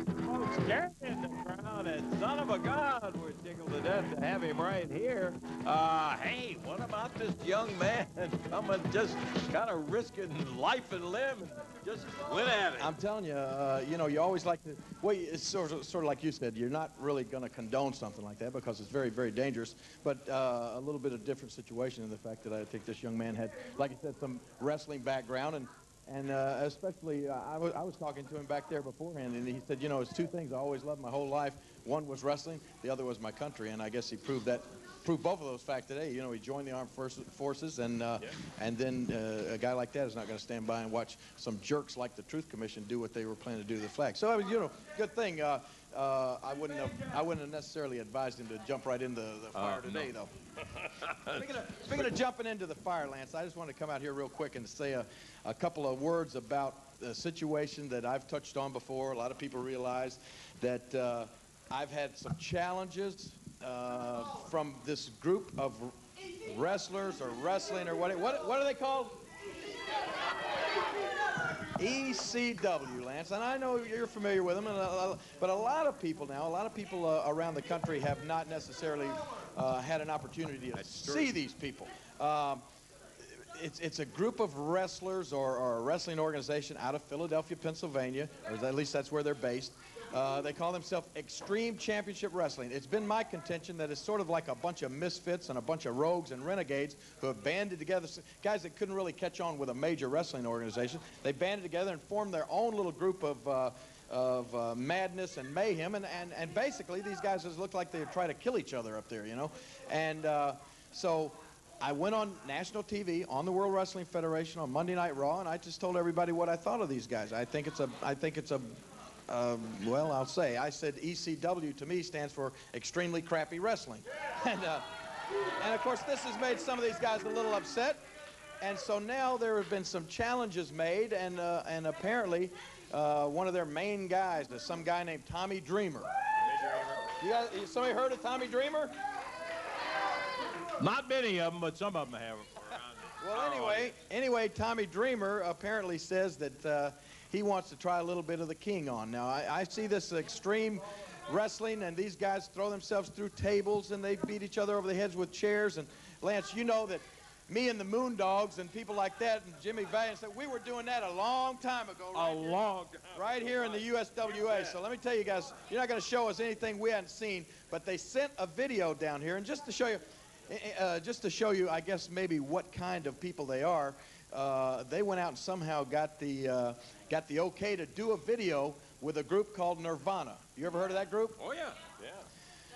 Folks carrying the crown, and son of a gun, we're tickled to death to have him right here. Hey, what about this young man coming, just kind of risking life and limb, and just went at it? I'm telling you, you know, you always like to, well, it's sort of like you said, you're not really going to condone something like that because it's very, very dangerous, but a little bit of different situation in the fact that I think this young man had, like I said, some wrestling background, and especially, I was talking to him back there beforehand, and he said, you know, it's two things I always loved my whole life. One was wrestling, the other was my country, and I guess he proved both of those facts today. You know, he joined the armed forces, and then a guy like that is not going to stand by and watch some jerks like the Truth Commission do what they were planning to do to the flag. So, you know, good thing. I wouldn't have necessarily advised him to jump right into the fire today, though. Speaking of jumping into the fire, Lance, I just want to come out here real quick and say a couple of words about the situation that I've touched on before. A lot of people realize that I've had some challenges from this group of wrestlers or wrestling or what are they called? ECW, Lance, and I know you're familiar with them, but a lot of people around the country have not necessarily had an opportunity to see these people. It's a group of wrestlers or a wrestling organization out of Philadelphia, Pennsylvania, or at least that's where they're based. They call themselves Extreme Championship Wrestling. It's been my contention that it's sort of like a bunch of misfits and a bunch of rogues and renegades who have banded together, guys that couldn't really catch on with a major wrestling organization. They banded together and formed their own little group of madness and mayhem, and basically these guys just look like they try to kill each other up there, you know. And so I went on national TV on the World Wrestling Federation on Monday Night Raw, and I just told everybody what I thought of these guys. I think it's a well, I said ECW to me stands for extremely crappy wrestling. And of course this has made some of these guys a little upset. And so now there have been some challenges made, and apparently one of their main guys is some guy named Tommy Dreamer. Somebody heard of Tommy Dreamer? Not many of them, but some of them have. Well, anyway, Tommy Dreamer apparently says that he wants to try a little bit of the king on. Now, I see this extreme wrestling, and these guys throw themselves through tables, and they beat each other over the heads with chairs. And, Lance, you know that me and the Moondogs and people like that and Jimmy Valiant said we were doing that a long time ago. Right here in the USWA. So let me tell you guys, you're not going to show us anything we hadn't seen, but they sent a video down here, and just to show you, I guess, maybe what kind of people they are, they went out and somehow got the okay to do a video with a group called Nirvana. You ever heard of that group? Oh, yeah. Yeah.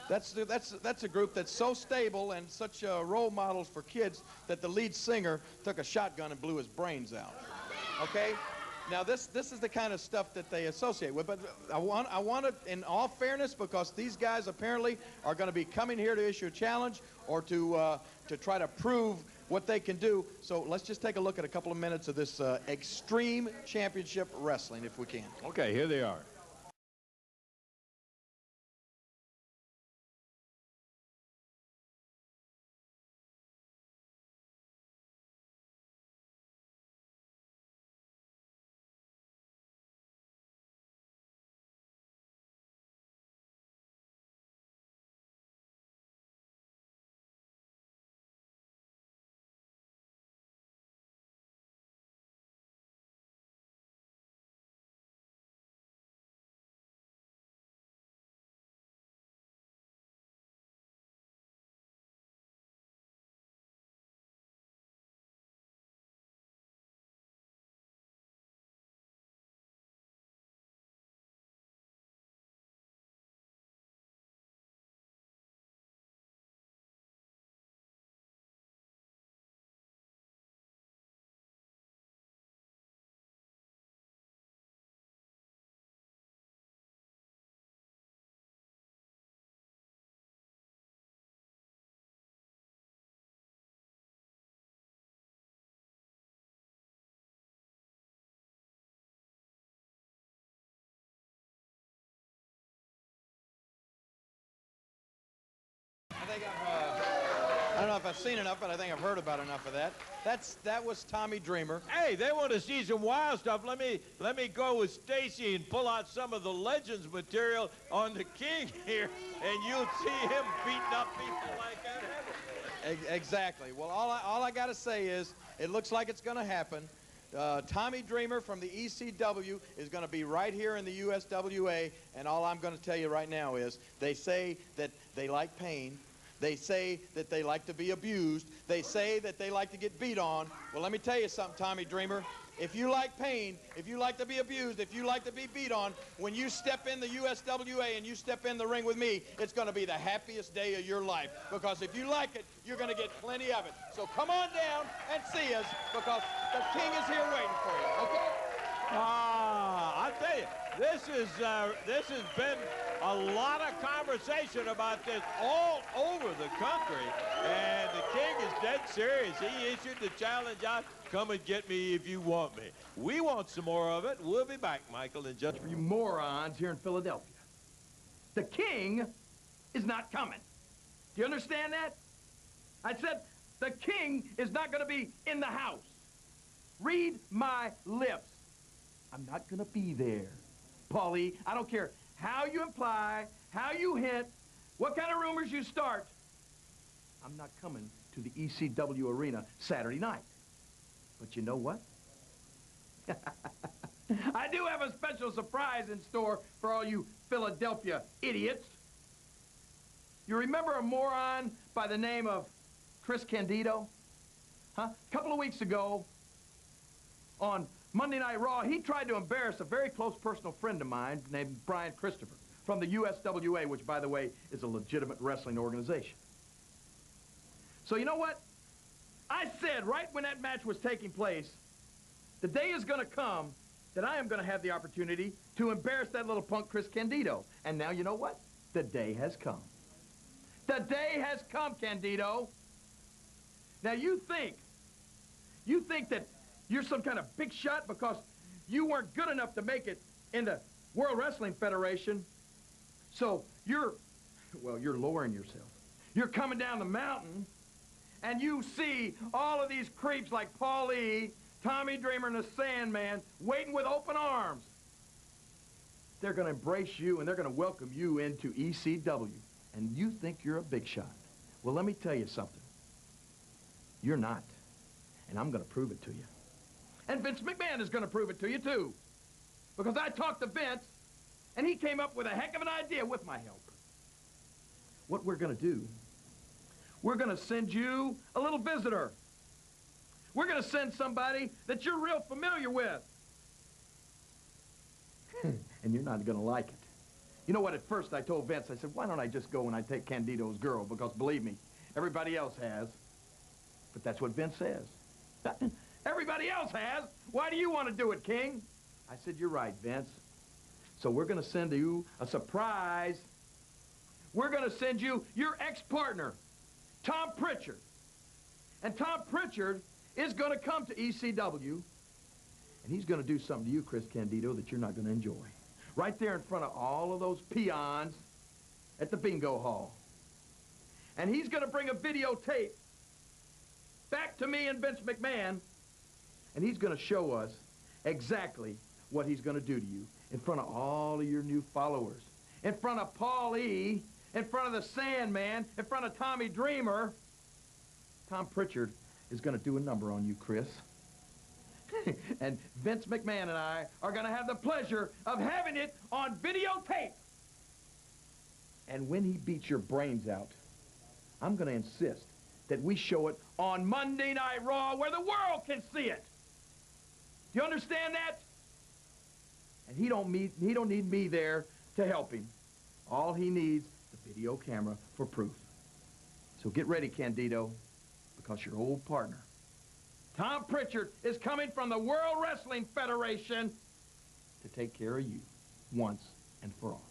That's a group that's so stable and such role models for kids that the lead singer took a shotgun and blew his brains out. Okay? Now this is the kind of stuff that they associate with, but I want it in all fairness, because these guys apparently are going to be coming here to issue a challenge or to try to prove what they can do. So let's just take a look at a couple of minutes of this Extreme Championship Wrestling, if we can. Okay, here they are. I don't know if I've seen enough, but I think I've heard about enough of that. That was Tommy Dreamer. Hey, they want to see some wild stuff. Let me go with Stacy and pull out some of the Legends material on the King here, and you'll see him beating up people like that. Exactly. Well, all I got to say is it looks like it's going to happen. Tommy Dreamer from the ECW is going to be right here in the USWA, and all I'm going to tell you right now is they say that they like pain. They say that they like to be abused. They say that they like to get beat on. Well, let me tell you something, Tommy Dreamer. If you like pain, if you like to be abused, if you like to be beat on, when you step in the USWA and you step in the ring with me, it's going to be the happiest day of your life. Because if you like it, you're going to get plenty of it. So come on down and see us, because the King is here waiting for you, okay? I tell you, this has been a lot of conversation about this all over the country, and the King is dead serious. He issued the challenge out, come and get me if you want me. We want some more of it. We'll be back, Michael, in just For you morons here in Philadelphia, the King is not coming. Do you understand that? I said the King is not going to be in the house. Read my lips. I'm not going to be there. Paulie, I don't care how you imply, how you hint, what kind of rumors you start. I'm not coming to the ECW arena Saturday night. But you know what? I do have a special surprise in store for all you Philadelphia idiots. You remember a moron by the name of Chris Candido? Huh? A couple of weeks ago, on Monday Night Raw, he tried to embarrass a very close personal friend of mine named Brian Christopher from the USWA, which, by the way, is a legitimate wrestling organization. So you know what? I said right when that match was taking place, the day is going to come that I am going to have the opportunity to embarrass that little punk Chris Candido. And now you know what? The day has come. The day has come, Candido. Now you think that you're some kind of big shot because you weren't good enough to make it in the World Wrestling Federation. So you're lowering yourself. You're coming down the mountain, and you see all of these creeps like Paulie, Tommy Dreamer, and the Sandman waiting with open arms. They're going to embrace you, and they're going to welcome you into ECW. And you think you're a big shot. Well, let me tell you something. You're not. And I'm going to prove it to you. And Vince McMahon is going to prove it to you, too. Because I talked to Vince, and he came up with a heck of an idea with my help. What we're going to do, we're going to send you a little visitor. We're going to send somebody that you're real familiar with. And you're not going to like it. You know what, at first I told Vince, I said, why don't I just go and I take Candido's girl? Because believe me, everybody else has. But that's what Vince says. Everybody else has. Why do you want to do it, King? I said, you're right, Vince. So we're going to send you a surprise. We're going to send you your ex-partner, Tom Pritchard. And Tom Pritchard is going to come to ECW, and he's going to do something to you, Chris Candido, that you're not going to enjoy. Right there in front of all of those peons at the bingo hall. And he's going to bring a videotape back to me and Vince McMahon, and he's going to show us exactly what he's going to do to you in front of all of your new followers, in front of Paulie, in front of the Sandman, in front of Tommy Dreamer. Tom Pritchard is going to do a number on you, Chris. And Vince McMahon and I are going to have the pleasure of having it on videotape. And when he beats your brains out, I'm going to insist that we show it on Monday Night Raw where the world can see it. Do you understand that? And he don't need me there to help him. All he needs is the video camera for proof. So get ready, Candido, because your old partner, Tom Pritchard, is coming from the World Wrestling Federation to take care of you once and for all.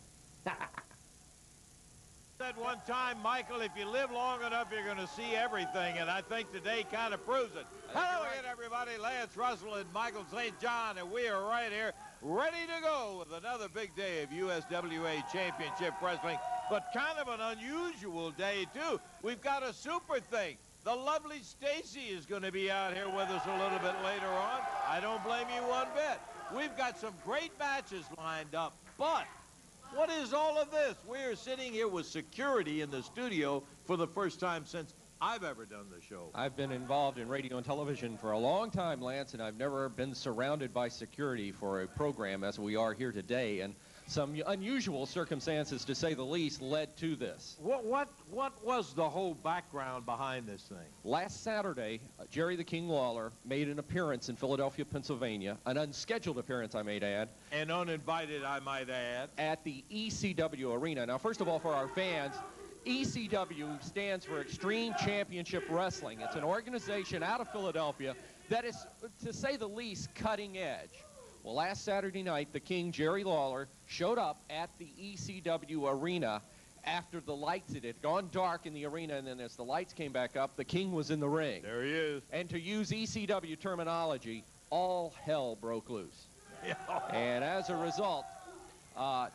Said one time, Michael, if you live long enough, you're going to see everything, and I think today kind of proves it. Hello again, everybody. Lance Russell and Michael St. John, and we are right here, ready to go with another big day of USWA Championship Wrestling, but kind of an unusual day, too. We've got a super thing. the lovely Stacy is going to be out here with us a little bit later on. I don't blame you one bit. We've got some great matches lined up, but what is all of this? We're sitting here with security in the studio for the first time since I've ever done the show. I've been involved in radio and television for a long time, Lance, and I've never been surrounded by security for a program as we are here today. And some unusual circumstances, to say the least, led to this. What was the whole background behind this thing? Last Saturday, Jerry the King Lawler made an appearance in Philadelphia, Pennsylvania, an unscheduled appearance, I may add. And uninvited, I might add. At the ECW arena. Now, first of all, for our fans, ECW stands for Extreme Championship Wrestling. It's an organization out of Philadelphia that is, to say the least, cutting edge. Well, last Saturday night, the King, Jerry Lawler, showed up at the ECW arena after the lights. It had gone dark in the arena, and then as the lights came back up, the King was in the ring. There he is. And to use ECW terminology, all hell broke loose. Yeah. And as a result,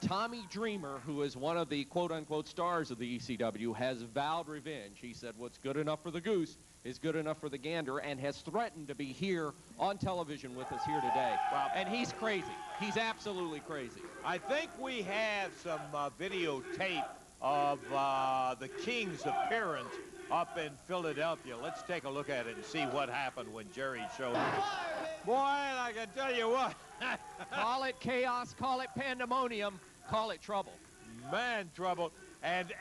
Tommy Dreamer, who is one of the quote-unquote stars of the ECW, has vowed revenge. He said what's good enough for the goose is good enough for the gander, and has threatened to be here on television with us here today. Wow. And he's crazy. He's absolutely crazy. I think we have some videotape of the King's appearance up in Philadelphia. Let's take a look at it and see what happened when Jerry showed up. Boy, and I can tell you what. Call it chaos, call it pandemonium, call it trouble. Man, trouble. And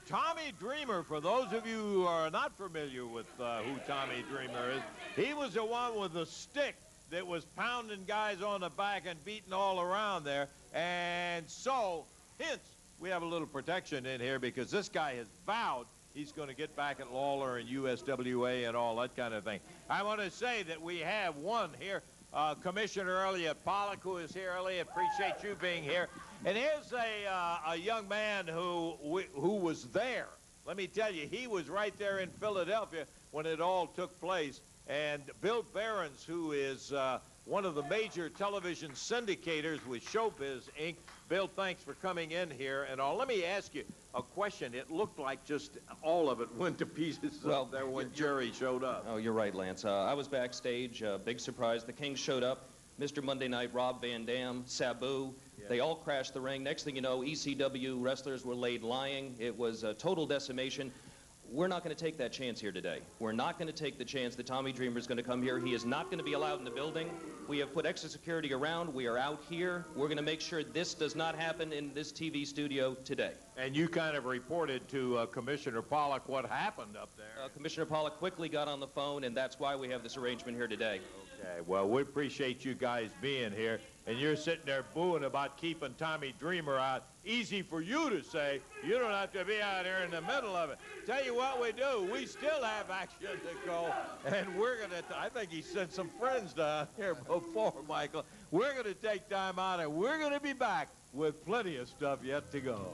Tommy Dreamer, for those of you who are not familiar with who Tommy Dreamer is, he was the one with the stick that was pounding guys on the back and beating all around there. And so, hence, we have a little protection in here because this guy has vowed he's going to get back at Lawler and USWA and all that kind of thing. I want to say that we have one here, Commissioner Elliot Pollock, who is here. Elliot, appreciate you being here. And here's a young man who was there. Let me tell you, he was right there in Philadelphia when it all took place. And Bill Behrens, who is one of the major television syndicators with Showbiz, Inc. Bill, thanks for coming in here and all. Let me ask you a question. It looked like just all of it went to pieces up there when Jerry showed up. Oh, you're right, Lance. I was backstage. Big surprise. The King showed up. Mr. Monday Night, Rob Van Dam, Sabu. Yeah. They all crashed the ring. Next thing you know, ECW wrestlers were laid lying. It was a total decimation. We're not going to take that chance here today. We're not going to take the chance that Tommy Dreamer is going to come here. He is not going to be allowed in the building. We have put extra security around. We are out here. We're going to make sure this does not happen in this TV studio today. And you kind of reported to Commissioner Pollock what happened up there. Commissioner Pollock quickly got on the phone, and that's why we have this arrangement here today. Okay, well, we appreciate you guys being here. And you're sitting there booing about keeping Tommy Dreamer out. Easy for you to say. You don't have to be out here in the middle of it. Tell you what we do. We still have action to go. And we're going to, I think he sent some friends down here before, Michael. We're going to take time out, and we're going to be back with plenty of stuff yet to go.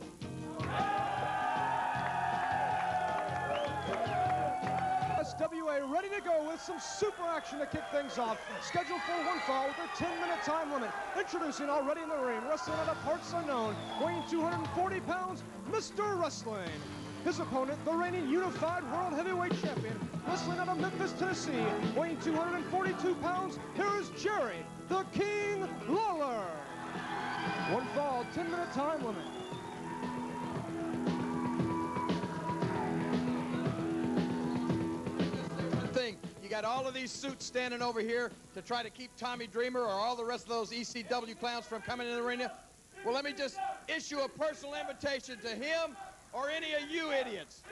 USWA ready to go with some super action to kick things off. Scheduled for one fall with a 10-minute time limit. Introducing already in the ring, wrestling out of parts unknown, weighing 240 pounds, Mr. Wrestling. His opponent, the reigning unified world heavyweight champion, wrestling out of Memphis, Tennessee, weighing 242 pounds, here is Jerry, the King Lawler. One fall, 10-minute time limit. You got all of these suits standing over here to try to keep Tommy Dreamer or all the rest of those ECW clowns from coming in the arena. Well, let me just issue a personal invitation to him or any of you idiots.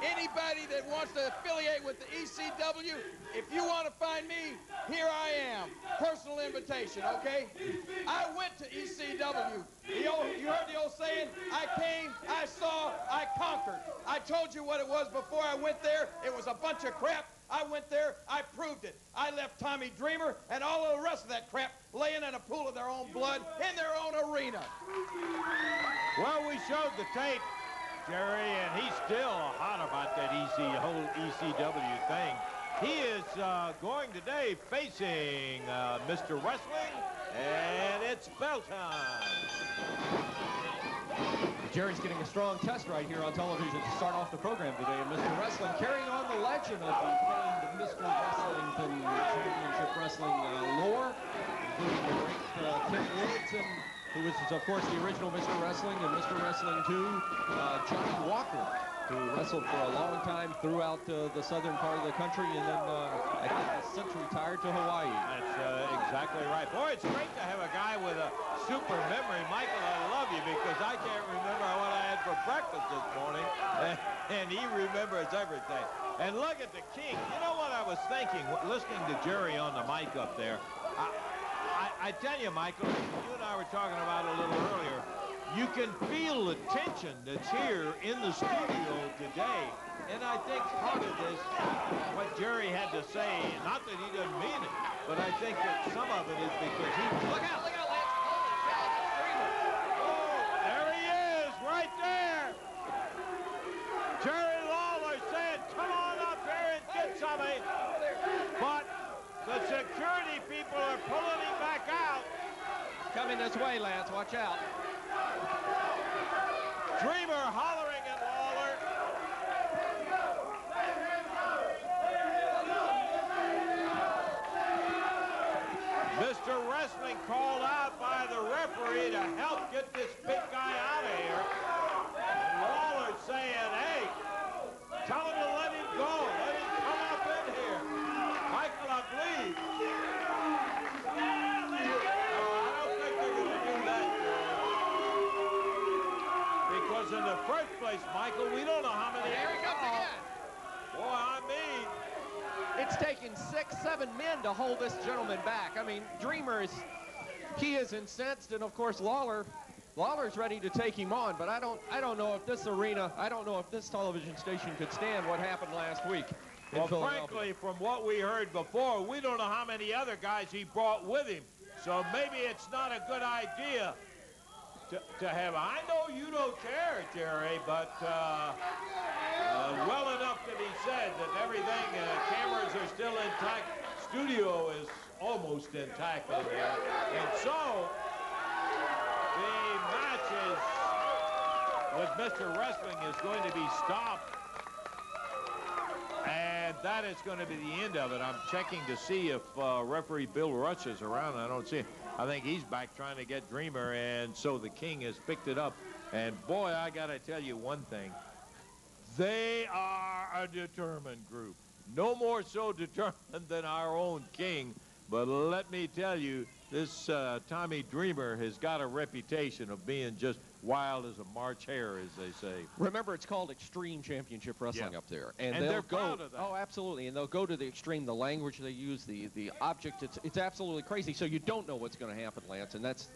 Anybody that wants to affiliate with the ECW, if you want to find me, here I am. Personal invitation, okay? I went to ECW. You heard the old saying, I came, I saw, I conquered. I told you what it was before I went there. It was a bunch of crap. I went there, I proved it. I left Tommy Dreamer and all of the rest of that crap laying in a pool of their own blood in their own arena. Well, we showed the tape, Jerry, and he's still hot about that whole ECW thing. He is going today facing Mr. Wrestling, and it's bell time. Jerry's getting a strong test right here on television to start off the program today. And Mr. Wrestling carrying on the legend of the famed Mr. Wrestlington Championship Wrestling lore, including the great Tim Woods, and who was, of course, the original Mr. Wrestling and Mr. Wrestling 2, Johnny Walker, who wrestled for a long time throughout the southern part of the country, and then I think has since retired to Hawaii. That's exactly right. Boy, it's great to have a guy with a super memory. Michael, I love you because I can't remember what I had for breakfast this morning, and he remembers everything. And look at the King. You know what I was thinking, listening to Jerry on the mic up there? I tell you, Michael, you and I were talking about it a little earlier, you can feel the tension that's here in the studio today. And I think part of this, what Jerry had to say, not that he doesn't mean it, but I think that some of it is because he... Look out, Lance! Oh, there he is, right there! Jerry Lawler said, come on up here and get something. But the security people are pulling him back out. Coming this way, Lance, watch out. Dreamer hollering at Lawler. Mr. Wrestling called out by the referee to help get this big guy out of here. And Lawler saying, hey, tell him to let him go. Let him come up in here. Michael, I believe. In the first place, Michael, we don't know how many. Here he comes again. Boy, I mean, it's taken 6, 7 men to hold this gentleman back. I mean, Dreamer he is incensed, and of course Lawler's ready to take him on. But I don't know if this arena, I don't know if this television station could stand what happened last week. Well, frankly, from what we heard before, we don't know how many other guys he brought with him. So maybe it's not a good idea to have. I know you don't care, Jerry, but well enough to be said that everything, cameras are still intact. Studio is almost intact in there. And so the match with Mr. Wrestling is going to be stopped. And that is going to be the end of it. I'm checking to see if referee Bill Rush is around. I don't see him. I think he's back trying to get Dreamer, and so the King has picked it up. And boy, I got to tell you one thing. They are a determined group. No more so determined than our own King. But let me tell you, this Tommy Dreamer has got a reputation of being just wild as a March hare, as they say. Remember, it's called Extreme Championship Wrestling up there. And they're proud of that. Oh, absolutely. And they'll go to the extreme, the language they use, the object. It's absolutely crazy. So you don't know what's going to happen, Lance, and that's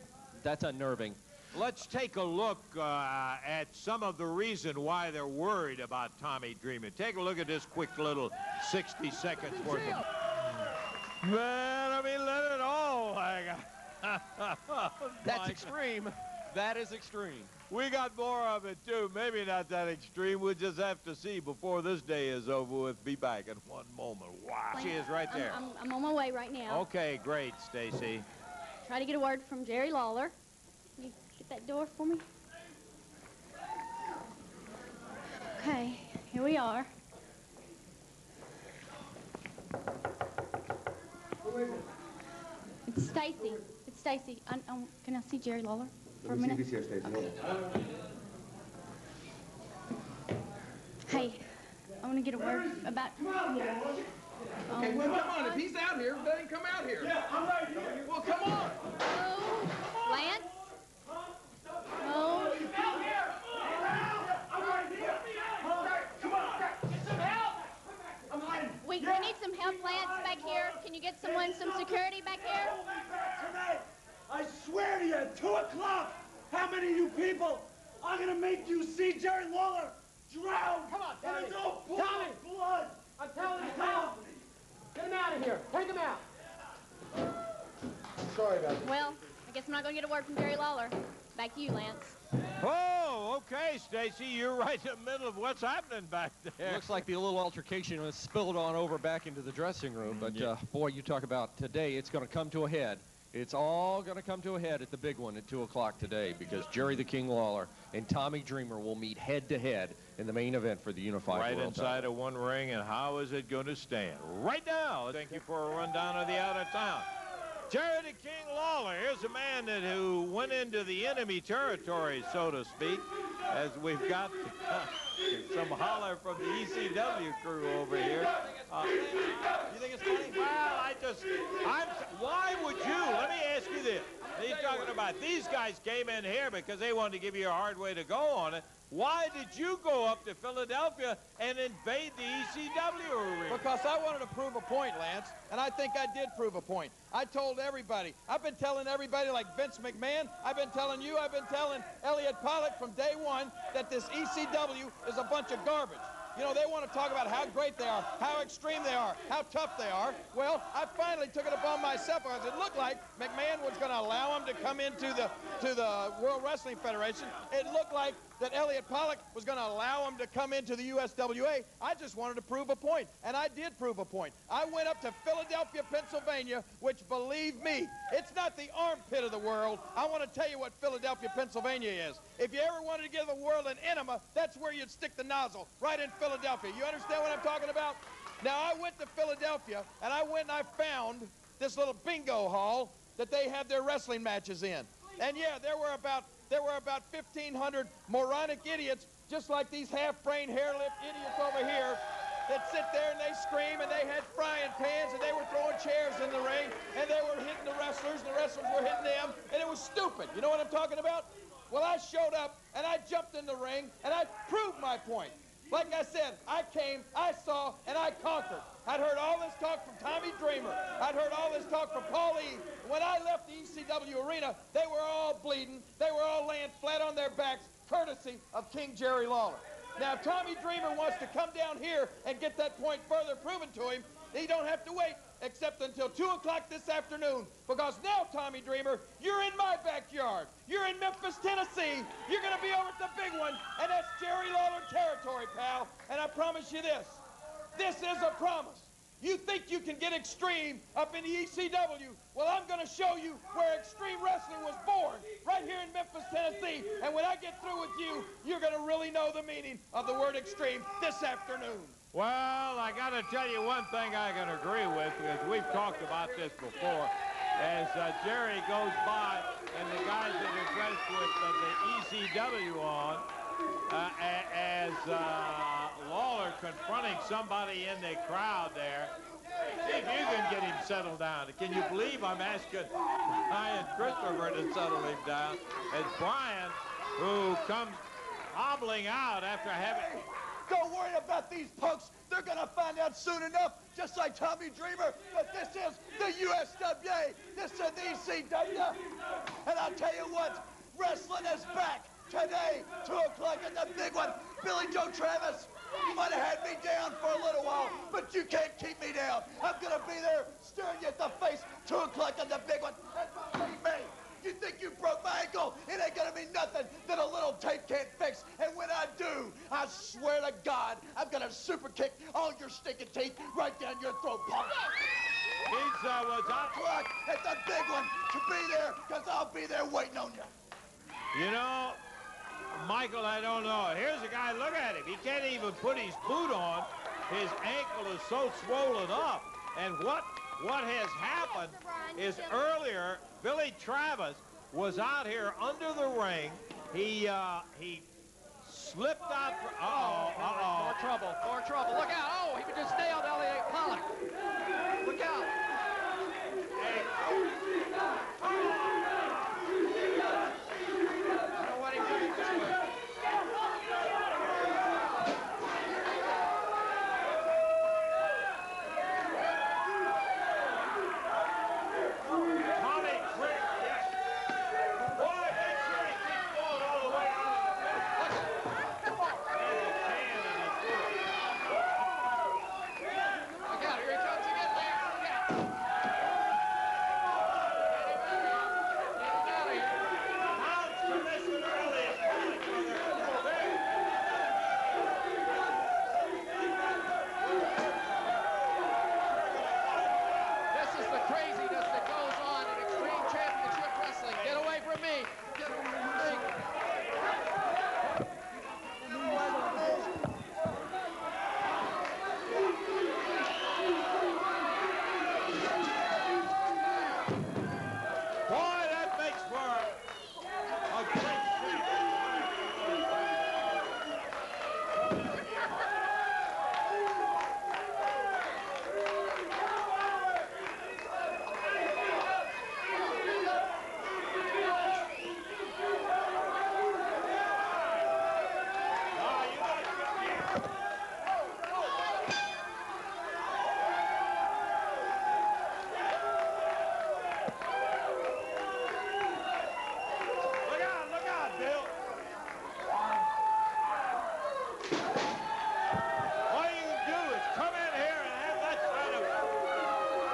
unnerving. Let's take a look at some of the reason why they're worried about Tommy Dreamer. Take a look at this quick little 60 seconds worth of... Man, I mean, let it all hang out. That's extreme. That is extreme. We got more of it, too. Maybe not that extreme. We'll just have to see before this day is over with. Be back in one moment. Wow. She is right there. I'm on my way right now. Okay, great, Stacy. Try to get a word from Jerry Lawler. Can you get that door for me? Okay, here we are. It's Stacy. It's Stacy. Can I see Jerry Lawler for a minute? Hey, I want to get a word about... Okay, well, come on. If he's out here, let him come out here. Yeah, I'm right here. Well, come on. Oh, Lance? Oh. Out here. I'm right here. Come on. Get some help. I'm hiding. We need some help, Lance, back here. Can you get some security back here? Tonight, I swear to you, at 2 o'clock, how many of you people are going to make you see Jerry Lawler drown in his own blood? I'm telling you, help! Get him out of here. Take him out. Sorry about that. Well, I guess I'm not going to get a word from Jerry Lawler. Back to you, Lance. Oh, okay, Stacy. You're right in the middle of what's happening back there. Looks like the little altercation was spilled on over back into the dressing room. But, boy, you talk about today, it's going to come to a head. It's all going to come to a head at the big one at 2 o'clock today, because Jerry the King Lawler and Tommy Dreamer will meet head-to-head in the main event for the Unified Right World inside title. of one ring, and how is it going to stand? Right now, thank you for a rundown of the out-of-town. Jerry the King Lawler, here's a man who went into the enemy territory, so to speak, as we've got some holler from the ECW crew over here. You think it's funny? Well, why would you? Let me ask you this. He's talking about these guys came in here because they wanted to give you a hard way to go on it. Why did you go up to Philadelphia and invade the ECW arena? Because I wanted to prove a point, Lance, and I think I did prove a point. I told everybody. I've been telling everybody like Vince McMahon. I've been telling you. I've been telling Elliot Pollock from day one that this ECW is a bunch of garbage. You know, they want to talk about how great they are, how extreme they are, how tough they are. Well, I finally took it upon myself because it looked like McMahon was going to allow him to come into the World Wrestling Federation. It looked like that Elliot Pollock was going to allow him to come into the USWA. I just wanted to prove a point, and I did prove a point. I went up to Philadelphia, Pennsylvania, which, believe me, it's not the armpit of the world. I want to tell you what Philadelphia, Pennsylvania is. If you ever wanted to give the world an enema, that's where you'd stick the nozzle, right in Philadelphia. You understand what I'm talking about? Now, I went to Philadelphia, and I went and I found this little bingo hall that they have their wrestling matches in. And yeah, there were about 1,500 moronic idiots, just like these half-brained, hair-lipped idiots over here, that sit there and they scream, and they had frying pans, and they were throwing chairs in the ring, and they were hitting the wrestlers, and the wrestlers were hitting them, and it was stupid. You know what I'm talking about? Well, I showed up, and I jumped in the ring, and I proved my point. Like I said, I came, I saw, and I conquered. I'd heard all this talk from Tommy Dreamer. I'd heard all this talk from Paul E. When I left the ECW arena, they were all bleeding. They were all laying flat on their backs, courtesy of King Jerry Lawler. Now, if Tommy Dreamer wants to come down here and get that point further proven to him, he don't have to wait except until 2 o'clock this afternoon, because now, Tommy Dreamer, you're in my backyard. You're in Memphis, Tennessee. You're going to be over at the big one, and that's Jerry Lawler territory, pal. And I promise you this. This is a promise. You think you can get extreme up in the ECW? Well, I'm going to show you where extreme wrestling was born, right here in Memphis, Tennessee. And when I get through with you, you're going to really know the meaning of the word extreme this afternoon. Well, I got to tell you one thing I can agree with, because we've talked about this before. As Jerry goes by and the guys that are dressed with the ECW on, as Lawler confronting somebody in the crowd there. See if you can get him settled down. Can you believe I'm asking Brian Christopher to settle him down? As Brian, who comes hobbling out after having... Don't worry about these punks. They're going to find out soon enough, just like Tommy Dreamer, that this is the USWA. This is the ECW. And I'll tell you what, wrestling is back today, 2 o'clock in the big one. Billy Joe Travis, you might have had me down for a little while, but you can't keep me down. I'm going to be there staring you at the face, 2 o'clock in the big one. And believe me, you think you broke my ankle? It ain't going to be nothing that a little tape can't fix. And when I do, I swear to God, I'm going to super kick all your stinking teeth right down your throat, punk. He's was out. O'clock at the big one to be there, because I'll be there waiting on you. You know, Michael, I don't know. Here's a guy, look at him. He can't even put his boot on. His ankle is so swollen up. And what has happened is earlier, Billy Travis was out here under the ring. He slipped out. More trouble, more trouble. Look out. Oh, he could just stay on Elliot Pollock. Look out. All you can do is come in here and have that kind of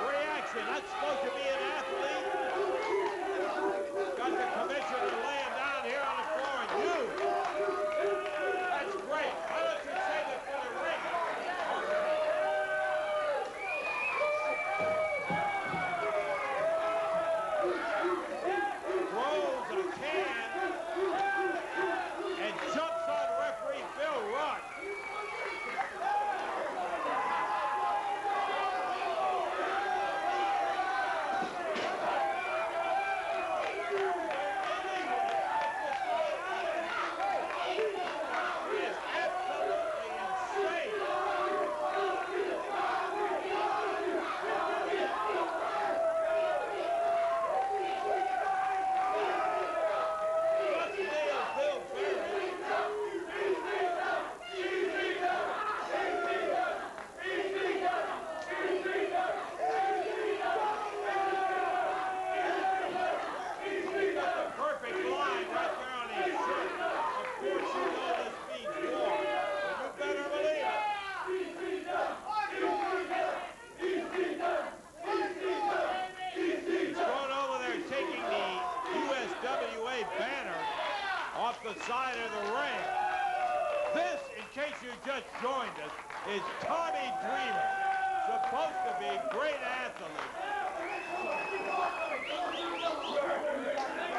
reaction. That's supposed to be an athlete. Got the commissioner laying down here on the floor, and you. That's great. Why don't you save it for the ring? Throws a can and jumps on referee Bill Rush. It's absolutely insane. Let's nail Bill Barry. He's got the perfect line right there on his shirt. Of course you know this means war. But you better believe it. He's going over there taking the USWA banner off the side of the ring. This, in case you just joined us, is Tommy Dreamer. Supposed to be a great athlete.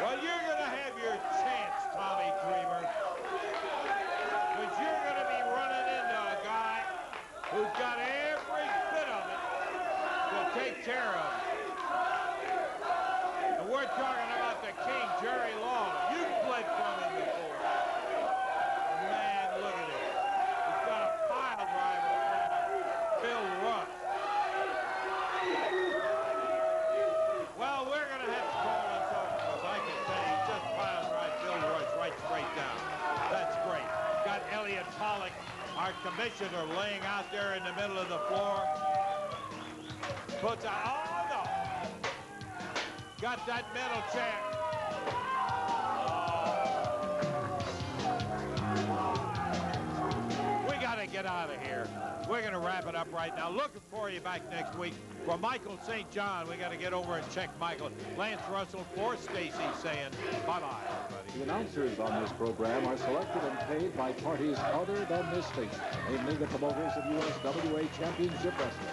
Well, you're going to have your chance, Tommy Dreamer. Because you're going to be running into a guy who's got every bit of it to take care of it. And we're talking about the king, Jerry Lawler. You've played from him before. Man, look at him. He's got a pile driver from Bill Rush. Well, we're going to have to call this over because I can say he just piled right Bill Rush right straight down. That's great. Got Elliot Pollock, our commissioner, laying out there in the middle of the floor. Puts a, oh no! Got that middle check. We got to get out of here. We're going to wrap it up right now. Looking for you back next week. For Michael St. John, we got to get over and check Michael. Lance Russell for Stacy saying bye-bye, everybody. The announcers on this program are selected and paid by parties other than this station, namely the promoters of USWA Championship Wrestling.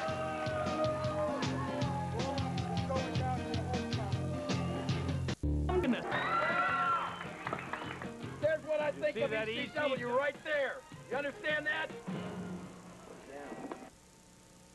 There's what I think of ECW right there. You understand that?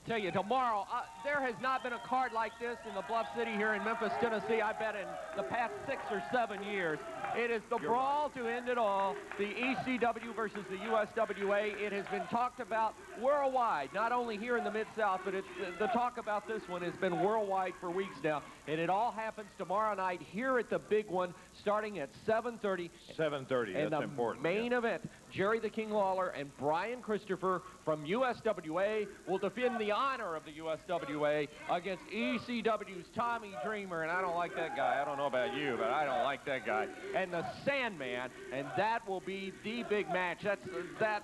Tell you, tomorrow, there has not been a card like this in the Bluff City here in Memphis, Tennessee, I bet in the past 6 or 7 years. It is the brawl to end it all, the ECW versus the USWA. It has been talked about worldwide, not only here in the Mid-South, but the talk about this one has been worldwide for weeks now. And it all happens tomorrow night here at the big one, starting at 7:30. 7:30, and that's the important. main event, Jerry the King Lawler and Brian Christopher from USWA will defend the honor of the USWA against ECW's Tommy Dreamer. And I don't like that guy. I don't know about you, but I don't like that guy. And the Sandman, and that will be the big match. That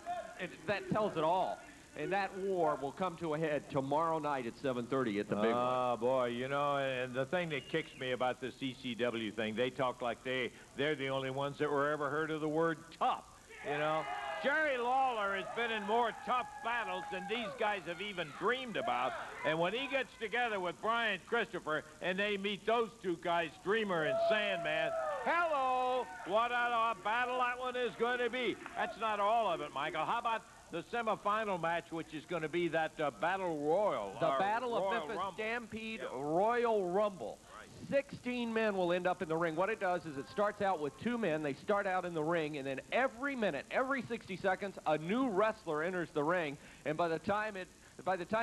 tells it all. And that war will come to a head tomorrow night at 7:30 at the big one. Oh, boy, you know, and the thing that kicks me about this ECW thing, they talk like they're the only ones that were ever heard of the word tough, you know. Jerry Lawler has been in more tough battles than these guys have even dreamed about. And when he gets together with Brian Christopher and they meet those two guys, Dreamer and Sandman, hello, what a battle that one is going to be. That's not all of it, Michael. How about the semifinal match, which is going to be that Battle Royal. The Battle of Memphis Rumble. Stampede Royal Rumble. 16 men will end up in the ring. What it does is it starts out with 2 men. They start out in the ring, and then every minute, every 60 seconds, a new wrestler enters the ring. And by the time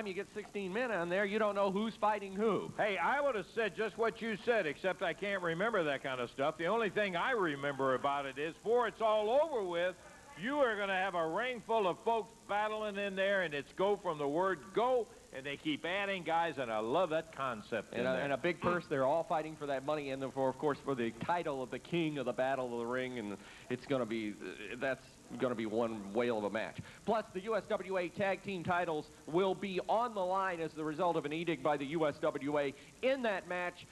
you get 16 men on there, you don't know who's fighting who. Hey, I would have said just what you said, except I can't remember that kind of stuff. The only thing I remember about it is, before it's all over with, you are going to have a ring full of folks battling in there, and it's go from the word go and they keep adding guys, and I love that concept. And a big purse. They're all fighting for that money, and of course, for the title of the king of the Battle of the Ring, and it's going to be, that's going to be one whale of a match. Plus, the USWA tag team titles will be on the line as the result of an edict by the USWA. In that match,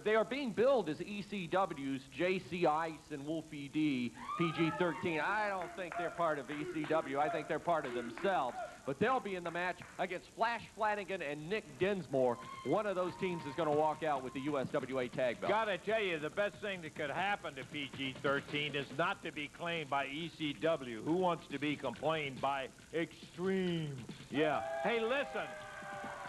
they are being billed as ECWs, JC Ice and Wolfie D, PG-13. I don't think they're part of ECW. I think they're part of themselves. But they'll be in the match against Flash Flanagan and Nick Dinsmore. One of those teams is going to walk out with the USWA tag belt. Gotta tell you, the best thing that could happen to PG-13 is not to be claimed by ECW. Who wants to be complained by Extreme? Yeah. Hey, listen.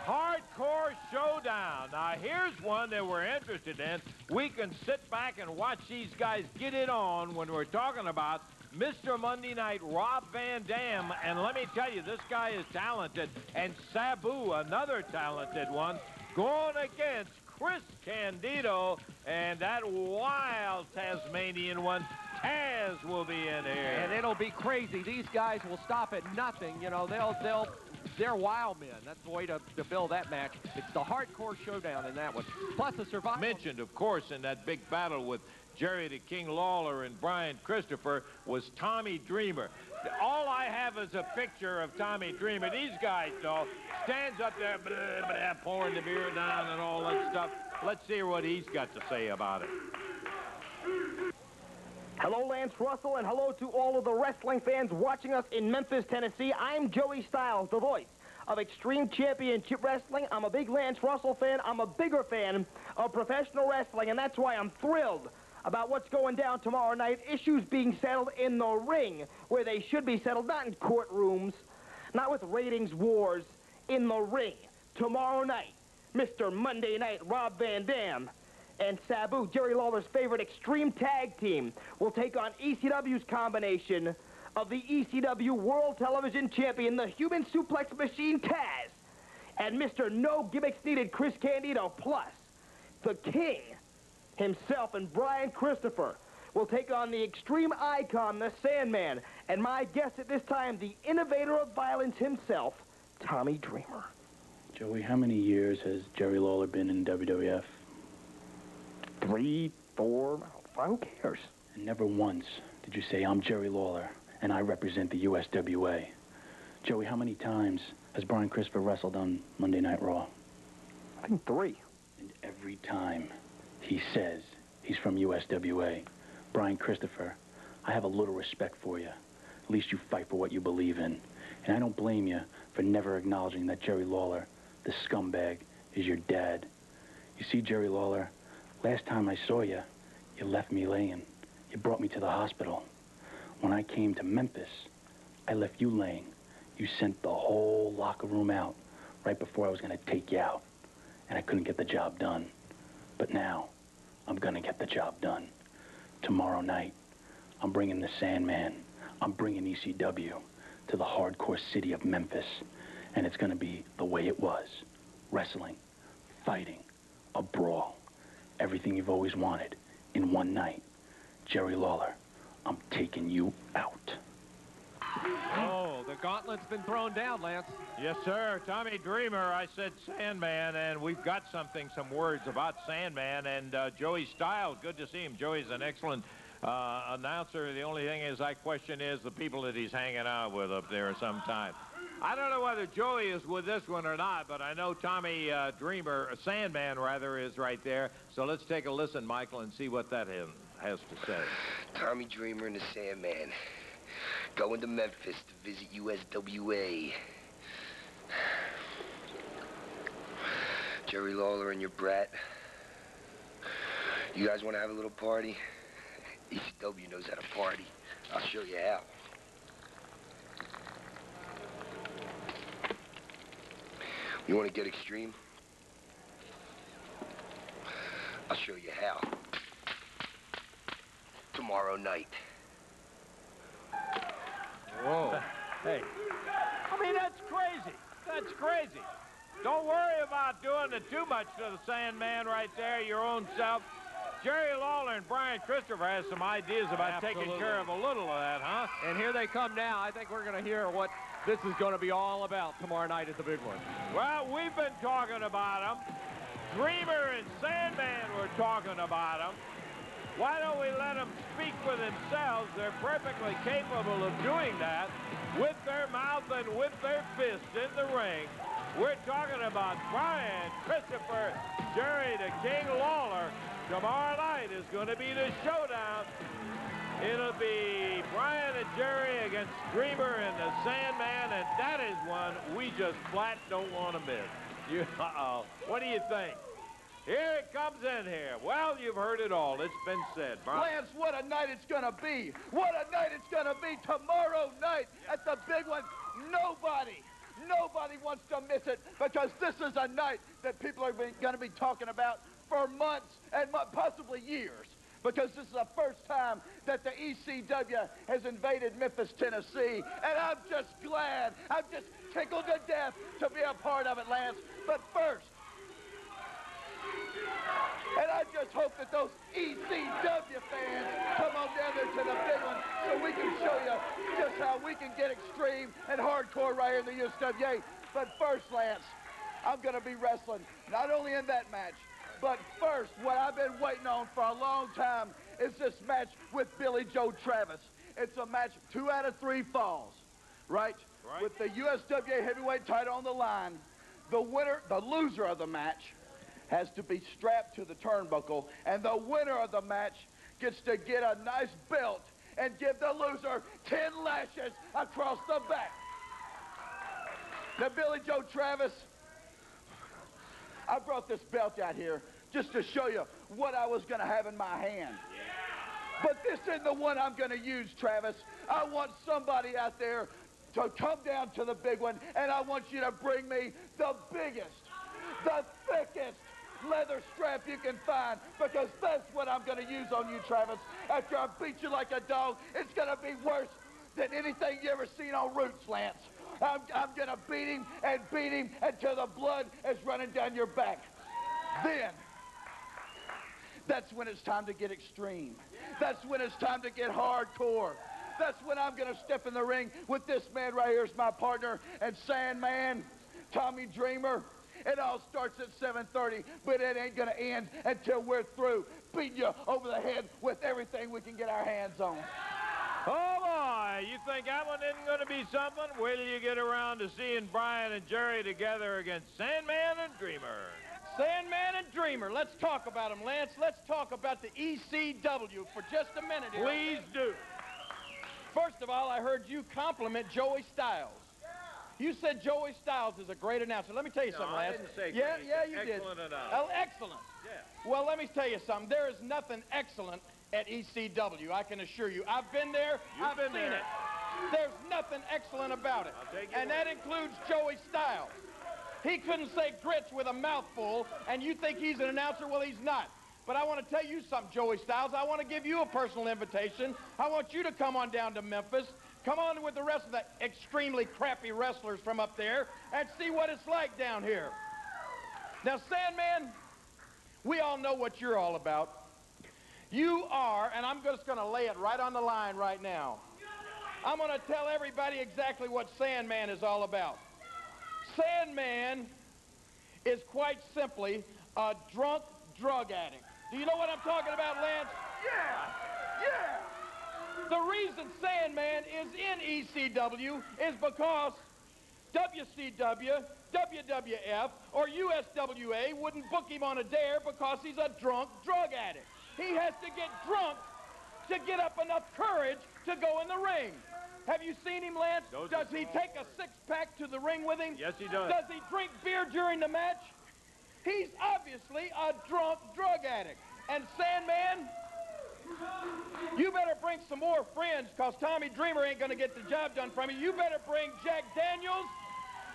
Hardcore Showdown. Now, here's one that we're interested in. We can sit back and watch these guys get it on when we're talking about Mr. Monday Night, Rob Van Dam. And let me tell you, this guy is talented. And Sabu, another talented one, going against Chris Candido. And that wild Tasmanian one, Taz, will be in here. And it'll be crazy. These guys will stop at nothing. You know, they're wild men. That's the way to build that match. It's the Hardcore Showdown in that one. Plus the survival. Mentioned, of course, in that big battle with Jerry the King Lawler and Brian Christopher was Tommy Dreamer. All I have is a picture of Tommy Dreamer. These guys, though, stands up there, blah, blah, pouring the beer down and all that stuff. Let's hear what he's got to say about it. Hello, Lance Russell, and hello to all of the wrestling fans watching us in Memphis, Tennessee. I'm Joey Styles, the voice of Extreme Championship Wrestling. I'm a big Lance Russell fan. I'm a bigger fan of professional wrestling, and that's why I'm thrilled about what's going down tomorrow night. Issues being settled in the ring, where they should be settled, not in courtrooms, not with ratings wars, in the ring. Tomorrow night, Mr. Monday Night, Rob Van Dam, and Sabu, Jerry Lawler's favorite Extreme Tag Team, will take on ECW's combination of the ECW World Television Champion, the Human Suplex Machine, Taz, and Mr. No Gimmicks Needed, Chris Candido, plus the King himself and Brian Christopher will take on the Extreme Icon, the Sandman, and my guest at this time, the innovator of violence himself, Tommy Dreamer. Joey, how many years has Jerry Lawler been in WWF? 3, 4, 5, who cares? And never once did you say, I'm Jerry Lawler, and I represent the USWA. Joey, how many times has Brian Christopher wrestled on Monday Night Raw? I think 3. And every time he says he's from USWA. Brian Christopher, I have a little respect for you. At least you fight for what you believe in. And I don't blame you for never acknowledging that Jerry Lawler, the scumbag, is your dad. You see, Jerry Lawler, last time I saw you, you left me laying. You brought me to the hospital. When I came to Memphis, I left you laying. You sent the whole locker room out right before I was going to take you out. And I couldn't get the job done. But now, I'm going to get the job done. Tomorrow night, I'm bringing the Sandman. I'm bringing ECW to the hardcore city of Memphis. And it's going to be the way it was. Wrestling, fighting, a brawl. Everything you've always wanted in one night. Jerry Lawler, I'm taking you out. Oh, the gauntlet's been thrown down, Lance. Yes, sir. Tommy Dreamer, I said Sandman, and we've got some words about Sandman. And Joey Styles, good to see him. Joey's an excellent announcer. The only thing is I question is the people that he's hanging out with up there sometimes. I don't know whether Joey is with this one or not, but I know Tommy Dreamer, Sandman rather, is right there. So let's take a listen, Michael, and see what that has to say. Tommy Dreamer and the Sandman going to Memphis to visit USWA. Jerry Lawler and your brat. You guys want to have a little party? ECW knows how to party. I'll show you how. You want to get extreme? I'll show you how. Tomorrow night. Whoa. Hey. I mean, that's crazy. That's crazy. Don't worry about doing it too much to the Sandman right there, your own self. Jerry Lawler and Brian Christopher has some ideas about taking care of a little of that, huh? And here they come now. I think we're going to hear what this is going to be all about tomorrow night at the big one. Well, we've been talking about them. Dreamer and Sandman were talking about them. Why don't we let them speak for themselves? They're perfectly capable of doing that with their mouth and with their fist in the ring. We're talking about Brian Christopher, Jerry the King Lawler. Tomorrow night is going to be the showdown. It'll be Brian and Jerry against Dreamer and the Sandman, and that is one we just flat don't want to miss. Uh-oh. What do you think? Here it comes in here. Well, you've heard it all. It's been said. Brian. Lance, what a night it's going to be. What a night it's going to be tomorrow night at the big one. Nobody wants to miss it, because this is a night that people are going to be talking about for months and possibly years, because this is the first time that the ECW has invaded Memphis, Tennessee, and I'm just glad. I'm just tickled to death to be a part of it, Lance. But first, and I just hope that those ECW fans come on down there to the big one so we can show you just how we can get extreme and hardcore right here in the USWA. But first, Lance, I'm going to be wrestling not only in that match, but first, what I've been waiting on for a long time is this match with Billy Joe Travis. It's a match 2 out of 3 falls, right? With the USWA heavyweight title on the line, the loser of the match has to be strapped to the turnbuckle, and the winner of the match gets to get a nice belt and give the loser 10 lashes across the back. Now, Billy Joe Travis, I brought this belt out here just to show you what I was going to have in my hand. But this isn't the one I'm going to use, Travis. I want somebody out there to come down to the big one, and I want you to bring me the biggest, the thickest leather strap you can find, because that's what I'm going to use on you, Travis. After I beat you like a dog, it's going to be worse than anything you ever seen on Roots, Lance. I'm going to beat him until the blood is running down your back. Then, that's when it's time to get extreme. That's when it's time to get hardcore. That's when I'm going to step in the ring with this man right here as my partner, and Sandman, Tommy Dreamer. It all starts at 7:30, but it ain't going to end until we're through beating you over the head with everything we can get our hands on. Oh, boy, you think that one isn't going to be something? Wait till you get around to seeing Brian and Jerry together against Sandman and Dreamer. Sandman and Dreamer, let's talk about them, Lance. Let's talk about the ECW for just a minute here. Please do. First of all, I heard you compliment Joey Styles. You said Joey Styles is a great announcer. Let me tell you something, Lance. I didn't say yeah, great. Yeah, you did. Excellent announcer. Oh, excellent. Yeah. Well, let me tell you something. There is nothing excellent at ECW, I can assure you. I've been there. I've seen it. There's nothing excellent about it. And that includes Joey Styles. He couldn't say grits with a mouthful, and you think he's an announcer? Well, he's not. But I want to tell you something, Joey Styles. I want to give you a personal invitation. I want you to come on down to Memphis. Come on with the rest of the extremely crappy wrestlers from up there and see what it's like down here. Now, Sandman, we all know what you're all about. You are, and I'm just going to lay it right on the line right now. I'm going to tell everybody exactly what Sandman is all about. Sandman is quite simply a drunk drug addict. Do you know what I'm talking about, Lance? Yeah! The reason Sandman is in ECW is because WCW, WWF, or USWA wouldn't book him on a dare because he's a drunk drug addict. He has to get drunk to get up enough courage to go in the ring. Have you seen him, Lance? Does he take a six-pack to the ring with him? Yes, he does. Does he drink beer during the match? He's obviously a drunk drug addict. And Sandman, you better bring some more friends, because Tommy Dreamer ain't going to get the job done from you. You better bring Jack Daniels,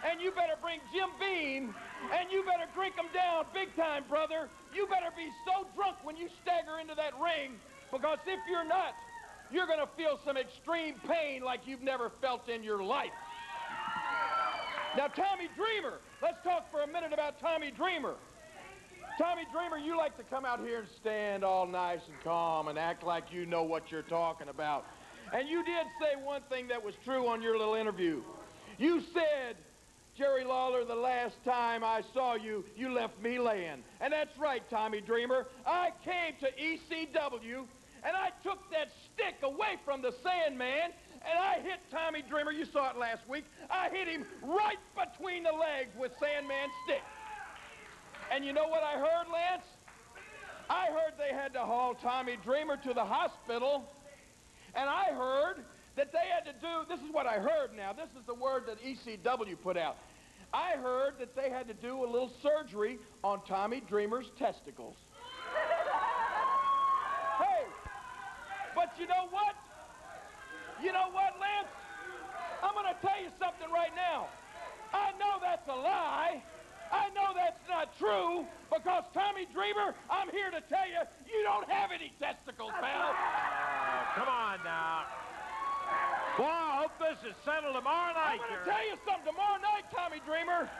and you better bring Jim Beam, and you better drink them down big time, brother. You better be so drunk when you stagger into that ring, because if you're not, you're going to feel some extreme pain like you've never felt in your life. Now, Tommy Dreamer, let's talk for a minute about Tommy Dreamer. Tommy Dreamer, you like to come out here and stand all nice and calm and act like you know what you're talking about. And you did say one thing that was true on your little interview. You said, Jerry Lawler, the last time I saw you, you left me laying. And that's right, Tommy Dreamer. I came to ECW, and I took that stick away from the Sandman, and I hit Tommy Dreamer. You saw it last week. I hit him right between the legs with Sandman's stick. And you know what I heard, Lance? I heard they had to haul Tommy Dreamer to the hospital, and I heard that they had to do, this is what I heard now, this is the word that ECW put out. I heard that they had to do a little surgery on Tommy Dreamer's testicles. Hey, but you know what? You know what, Lance? I'm going to tell you something right now. I know that's a lie. I know that's not true, because Tommy Dreamer, I'm here to tell you, you don't have any testicles, pal. Come on now. Boy, I hope this is settled tomorrow night. I'm going to tell you something tomorrow night, Tommy Dreamer.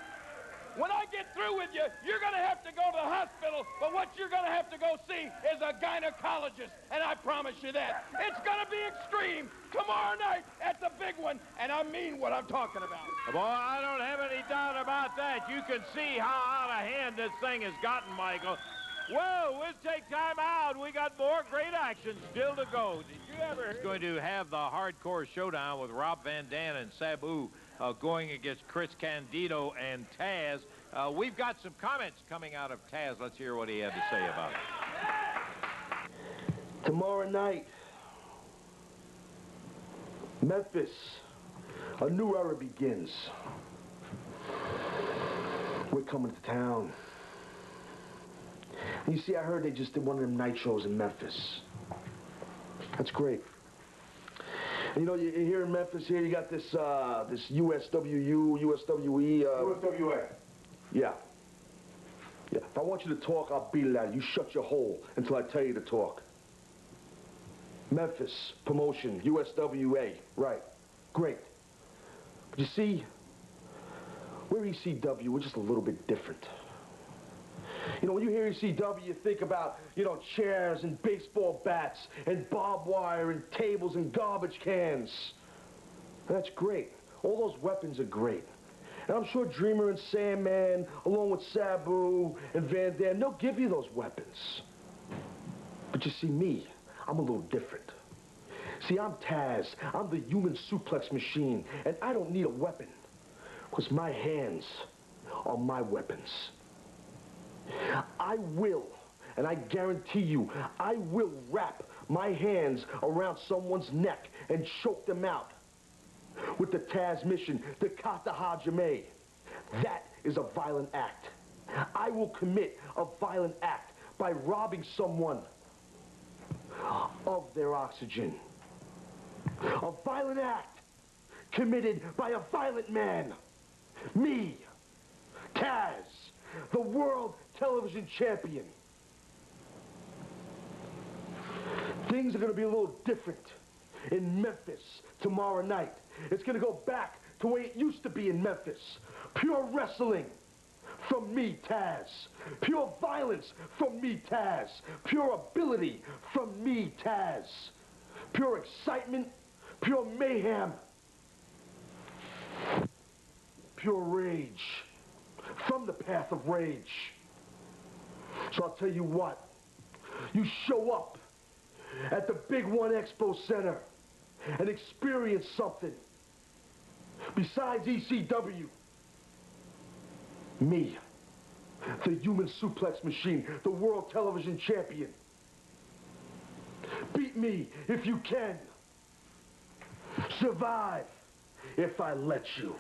When I get through with you, you're going to have to go to the hospital, but what you're going to have to go see is a gynecologist, and I promise you that. It's going to be extreme tomorrow night at the big one, and I mean what I'm talking about. Boy, I don't have any doubt about that. You can see how out of hand this thing has gotten, Michael. Well, we'll take time out. We got more great action still to go. Did you ever hear? Going to have the hardcore showdown with Rob Van Dam and Sabu going against Chris Candido and Taz. We've got some comments coming out of Taz. Let's hear what he had to say about it. Tomorrow night, Memphis, a new era begins. We're coming to town. And you see, I heard they just did one of them night shows in Memphis. That's great. And you know, you're here in Memphis here, you got this, this USWA. USWA. Yeah. Yeah. If I want you to talk, I'll beat it out of you. You shut your hole until I tell you to talk. Memphis, promotion, USWA. Right. Great. But you see, we're ECW, we're just a little bit different. You know, when you hear ECW, you think about, you know, chairs and baseball bats and barbed wire and tables and garbage cans. That's great. All those weapons are great. And I'm sure Dreamer and Sandman, along with Sabu and Van Dam, they'll give you those weapons. But you see, me, I'm a little different. See, I'm Taz. I'm the human suplex machine, and I don't need a weapon, because my hands are my weapons. I will, and I guarantee you, I will wrap my hands around someone's neck and choke them out with the Taz mission, the Kata Hajime. That is a violent act. I will commit a violent act by robbing someone of their oxygen. A violent act committed by a violent man. Me, Taz, the world television champion. Things are going to be a little different in Memphis tomorrow night. It's going to go back to the way it used to be in Memphis. Pure wrestling from me, Taz. Pure violence from me, Taz. Pure ability from me, Taz. Pure excitement, pure mayhem. Pure rage from the path of rage. So I'll tell you what, you show up at the Big One Expo Center and experience something besides ECW. Me, the human suplex machine, the world television champion. Beat me if you can. Survive if I let you.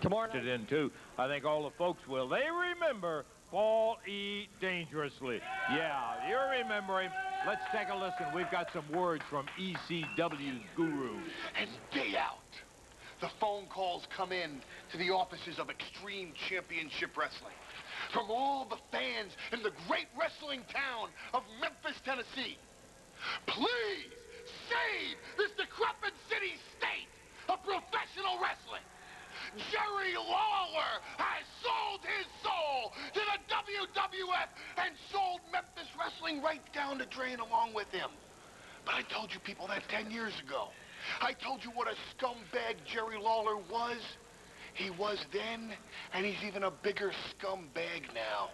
Tomorrow it in too. I think all the folks will. They remember Paul E. Dangerously. Yeah, you remember him. Let's take a listen. We've got some words from ECW's guru. And day out, the phone calls come in to the offices of Extreme Championship Wrestling from all the fans in the great wrestling town of Memphis, Tennessee. Please save this decrepit city-state of professional wrestling. Jerry Lawler has sold his soul. going right down the drain along with him. But I told you people that 10 years ago. I told you what a scumbag Jerry Lawler was. He was then, and he's even a bigger scumbag now.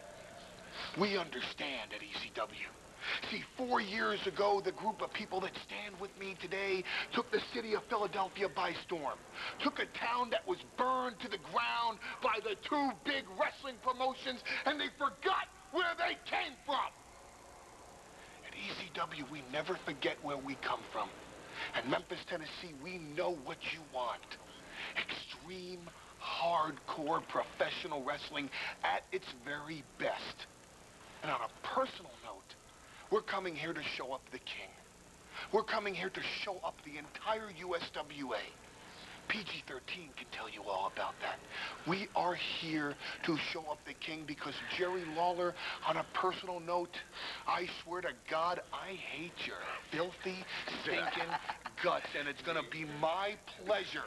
We understand at ECW. See, 4 years ago, the group of people that stand with me today took the city of Philadelphia by storm. Took a town that was burned to the ground by the two big wrestling promotions, and they forgot where they came from. At ECW, we never forget where we come from. At Memphis, Tennessee, we know what you want. Extreme, hardcore professional wrestling at its very best. And on a personal note, we're coming here to show up the king. We're coming here to show up the entire USWA. PG-13 can tell you all about that. We are here to show up the king because Jerry Lawler, on a personal note, I swear to God, I hate your filthy, stinking guts, and it's gonna be my pleasure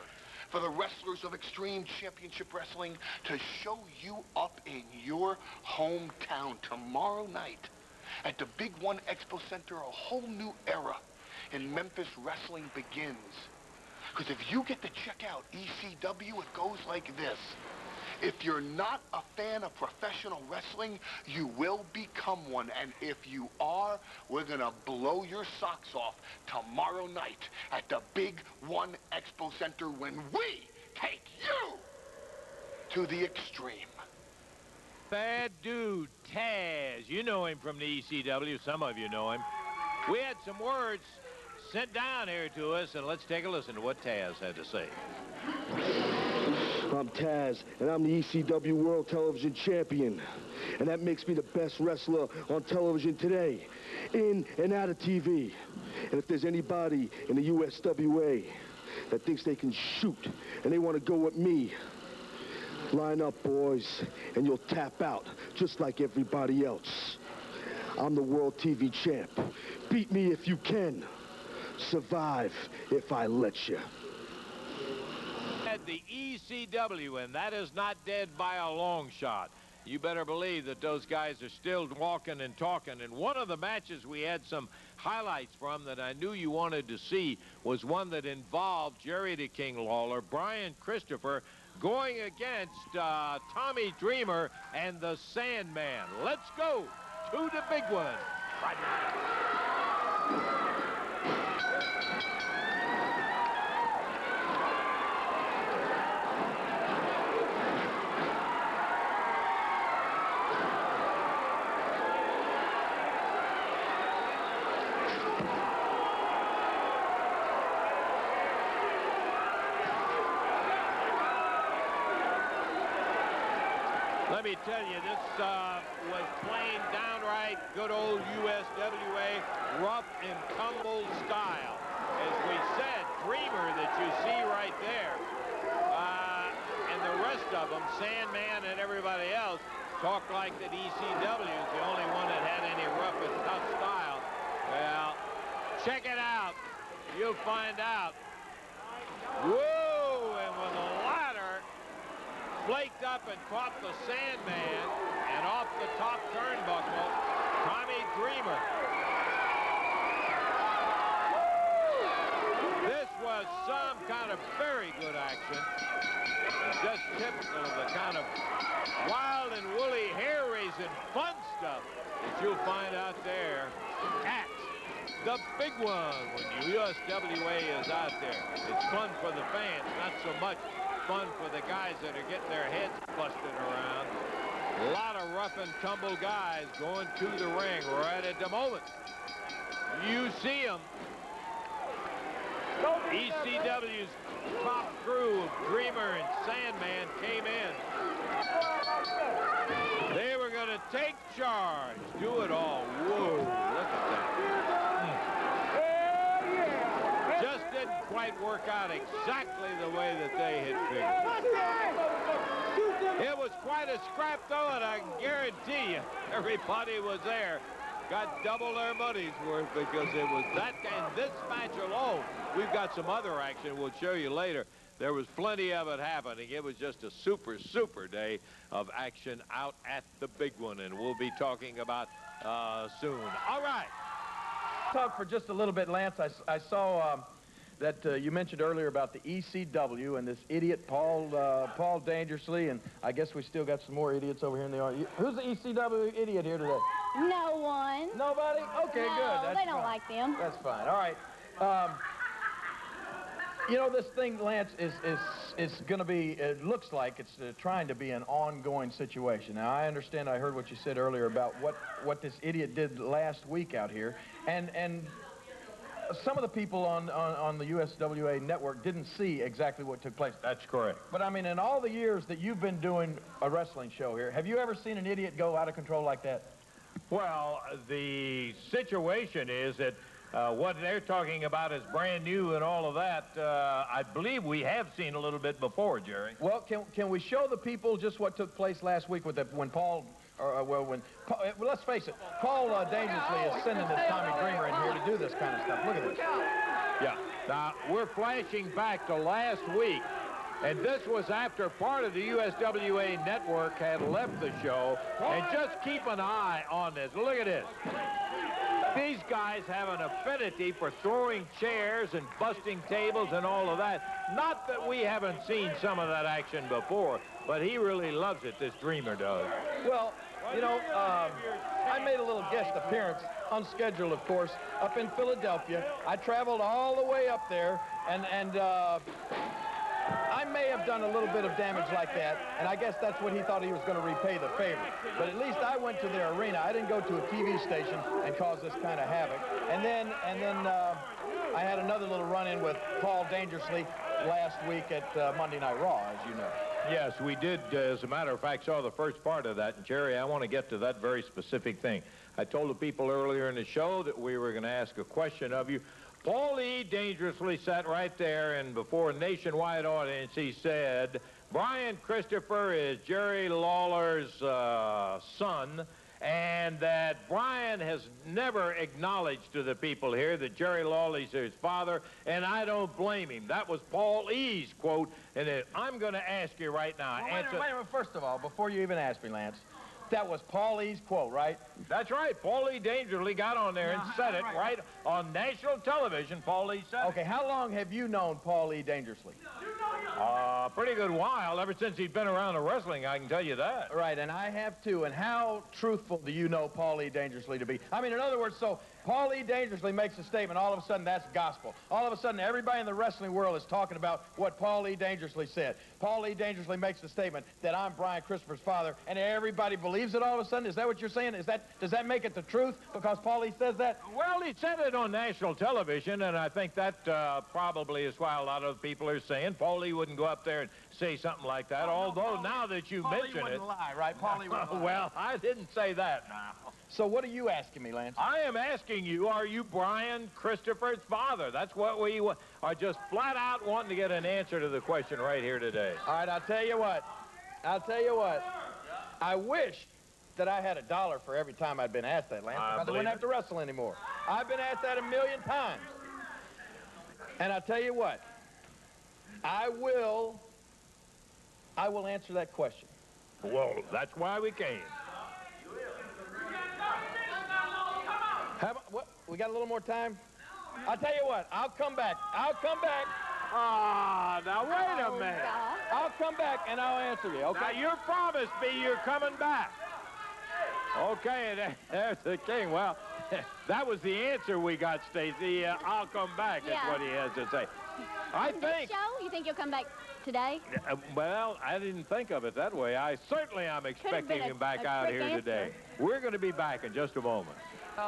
for the wrestlers of Extreme Championship Wrestling to show you up in your hometown tomorrow night at the Big One Expo Center. A whole new era in Memphis wrestling begins. Because if you get to check out ECW, it goes like this. If you're not a fan of professional wrestling, you will become one. And if you are, we're going to blow your socks off tomorrow night at the Big One Expo Center when we take you to the extreme. Bad dude, Taz. You know him from the ECW. Some of you know him. We had some words sent down here to us, and let's take a listen to what Taz had to say. I'm Taz, and I'm the ECW World Television Champion. And that makes me the best wrestler on television today, in and out of TV. And if there's anybody in the USWA that thinks they can shoot and they want to go with me, line up, boys, and you'll tap out just like everybody else. I'm the World TV Champ. Beat me if you can. Survive if I let you. At the ECW, and that is not dead by a long shot. You better believe that those guys are still walking and talking. And one of the matches we had some highlights from that I knew you wanted to see was one that involved Jerry the King Lawler, Brian Christopher, going against Tommy Dreamer and the Sandman. Let's go to the big one right now. Let me tell you, this was plain downright good old USWA rough and tumble style. As we said, Dreamer that you see right there, and the rest of them, Sandman and everybody else, talk like that ECW is the only one that had any rough and tough style. Well, check it out. You'll find out. Whoa, and with a ladder, flaked up and caught the Sandman, and off the top turnbuckle, Tommy Dreamer. This was some kind of very good action. And just typical of the kind of wild and woolly, hair-raising fun stuff that you'll find out there at the big one when USWA is out there. It's fun for the fans, not so much fun for the guys that are getting their heads busted around. A lot of rough and tumble guys going to the ring right at the moment. You see them. ECW's top crew of Dreamer and Sandman came in. They were going to take charge, do it all. Whoa, look at that. Just didn't quite work out exactly the way that they had figured. It was quite a scrap, though, and I can guarantee you everybody was there. Got double their money's worth because it was that. And this match alone, we've got some other action we'll show you later. There was plenty of it happening. It was just a super, super day of action out at the big one, and we'll be talking about soon. All right. Talk for just a little bit, Lance. I saw that you mentioned earlier about the ECW and this idiot Paul Dangerously, and I guess we still got some more idiots over here in the audience. Who's the ECW idiot here today? No one. Nobody? Okay, no, good. That's they don't fine. like them. That's fine. All right. You know, this thing, Lance, is going to be, it looks like it's trying to be an ongoing situation. Now, I understand, I heard what you said earlier about what this idiot did last week out here, and some of the people on the USWA network didn't see exactly what took place. That's correct. But, I mean, in all the years that you've been doing a wrestling show here, have you ever seen an idiot go out of control like that? Well, the situation is that what they're talking about is brand new and all of that. I believe we have seen a little bit before, Jerry. Well, can we show the people just what took place last week with when Paul, let's face it, Paul Dangerously is sending this Tommy Dreamer in here to do this kind of stuff. Look at this. Yeah. Now, we're flashing back to last week, and this was after part of the USWA network had left the show. And just keep an eye on this. Look at this. These guys have an affinity for throwing chairs and busting tables and all of that. Not that we haven't seen some of that action before, but he really loves it, this Dreamer does. Well, you know, I made a little guest appearance, unscheduled, of course, up in Philadelphia. I traveled all the way up there, and I may have done a little bit of damage like that, and I guess that's what he thought he was going to repay the favor. But at least I went to their arena. I didn't go to a TV station and cause this kind of havoc. And then I had another little run-in with Paul Dangerously last week at Monday Night Raw, as you know. Yes, we did, as a matter of fact, saw the first part of that. And, Jerry, I want to get to that very specific thing. I told the people earlier in the show that we were going to ask a question of you. Paul E. Dangerously sat right there, and before a nationwide audience, he said, Brian Christopher is Jerry Lawler's son, and that Brian has never acknowledged to the people here that Jerry Lawler's his father, and I don't blame him. That was Paul E.'s quote, and I'm going to ask you right now. Well, wait a minute, first of all, before you even ask me, Lance, that was Paul E.'s quote, right? That's right. Paul E. Dangerously got on there and said it right on national television. Paul E. said it. Okay, how long have you known Paul E. Dangerously? Pretty good while. Ever since he's been around the wrestling, I can tell you that. Right, and I have too. And how truthful do you know Paul E. Dangerously to be? I mean, in other words, so Paul E. Dangerously makes a statement, all of a sudden that's gospel. All of a sudden everybody in the wrestling world is talking about what Paul E. Dangerously said. Paul E. Dangerously makes the statement that I'm Brian Christopher's father, and everybody believes it all of a sudden? Is that what you're saying? Does that make it the truth because Paul E. says that? Well, he said it on national television, and I think that probably is why a lot of people are saying Paul E. wouldn't go up there and say something like that, although now that you mention it... Paul E. wouldn't lie, right? Paul E. wouldn't lie. Well, I didn't say that now. So what are you asking me, Lance? I am asking you, are you Brian Christopher's father? That's what we are just flat out wanting to get an answer to the question right here today. All right, I'll tell you what. I wish that I had $1 for every time I'd been asked that, Lance, because I wouldn't have to wrestle anymore. I've been asked that 1,000,000 times. And I'll tell you what. I will answer that question. Well, that's why we came. What? We got a little more time? I'll tell you what. I'll come back. Now wait a minute. I'll come back and I'll answer you, okay? Now, you promised me you're coming back. Okay, there's the king. Well, that was the answer we got, Stacy. I'll come back, is what he has to say. I think... Show? You think you'll come back today? Well, I didn't think of it that way. I'm expecting him back out here today. We're going to be back in just a moment.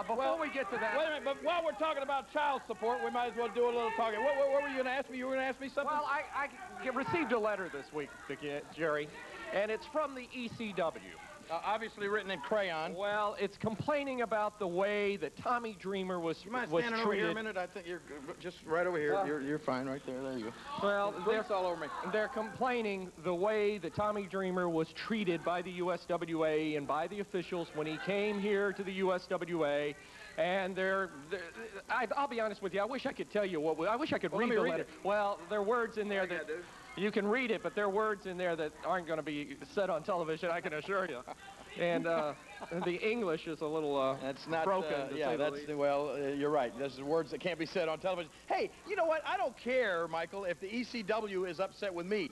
Before we get to that... Wait a minute, but while we're talking about child support, we might as well do a little talking. What were you going to ask me? You were going to ask me something? Well, I received a letter this week, Jerry, and it's from the ECW. Obviously written in crayon. Well, it's complaining about the way that Tommy Dreamer was treated. You mind standing over here a minute? I think you're just right over here. Well, you're fine right there. There you go. Well, they're all over me. They're complaining the way that Tommy Dreamer was treated by the USWA and by the officials when he came here to the USWA. And I'll be honest with you, I wish I could tell you I wish I could read the letter. Well, there are words in there that You can read it, but there are words in there that aren't going to be said on television, I can assure you. And the English is a little that's not broken. To yeah, say that's the least. well, you're right. There's words that can't be said on television. Hey, you know what? I don't care, Michael, if the ECW is upset with me.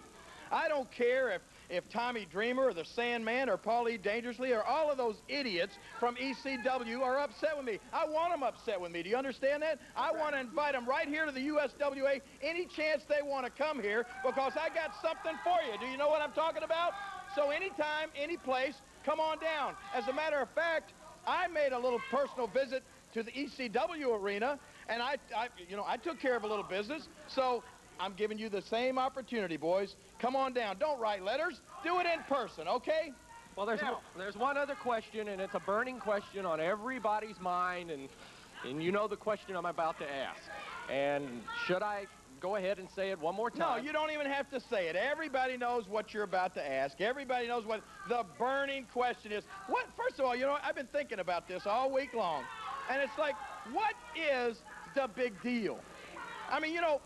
I don't care if Tommy Dreamer or the Sandman or Paulie Dangerously or all of those idiots from ECW are upset with me. I want them upset with me. Do you understand that? I want to invite them right here to the USWA any chance they want to come here because I got something for you. Do you know what I'm talking about? So anytime, any place, come on down. As a matter of fact, I made a little personal visit to the ECW arena, and I took care of a little business. So I'm giving you the same opportunity, boys. Come on down. Don't write letters. Do it in person, okay? Well, there's one other question, and it's a burning question on everybody's mind, and you know the question I'm about to ask. And should I go ahead and say it one more time? No, you don't even have to say it. Everybody knows what you're about to ask. Everybody knows what the burning question is. First of all, you know, I've been thinking about this all week long, and it's like, what is the big deal? I mean, you know,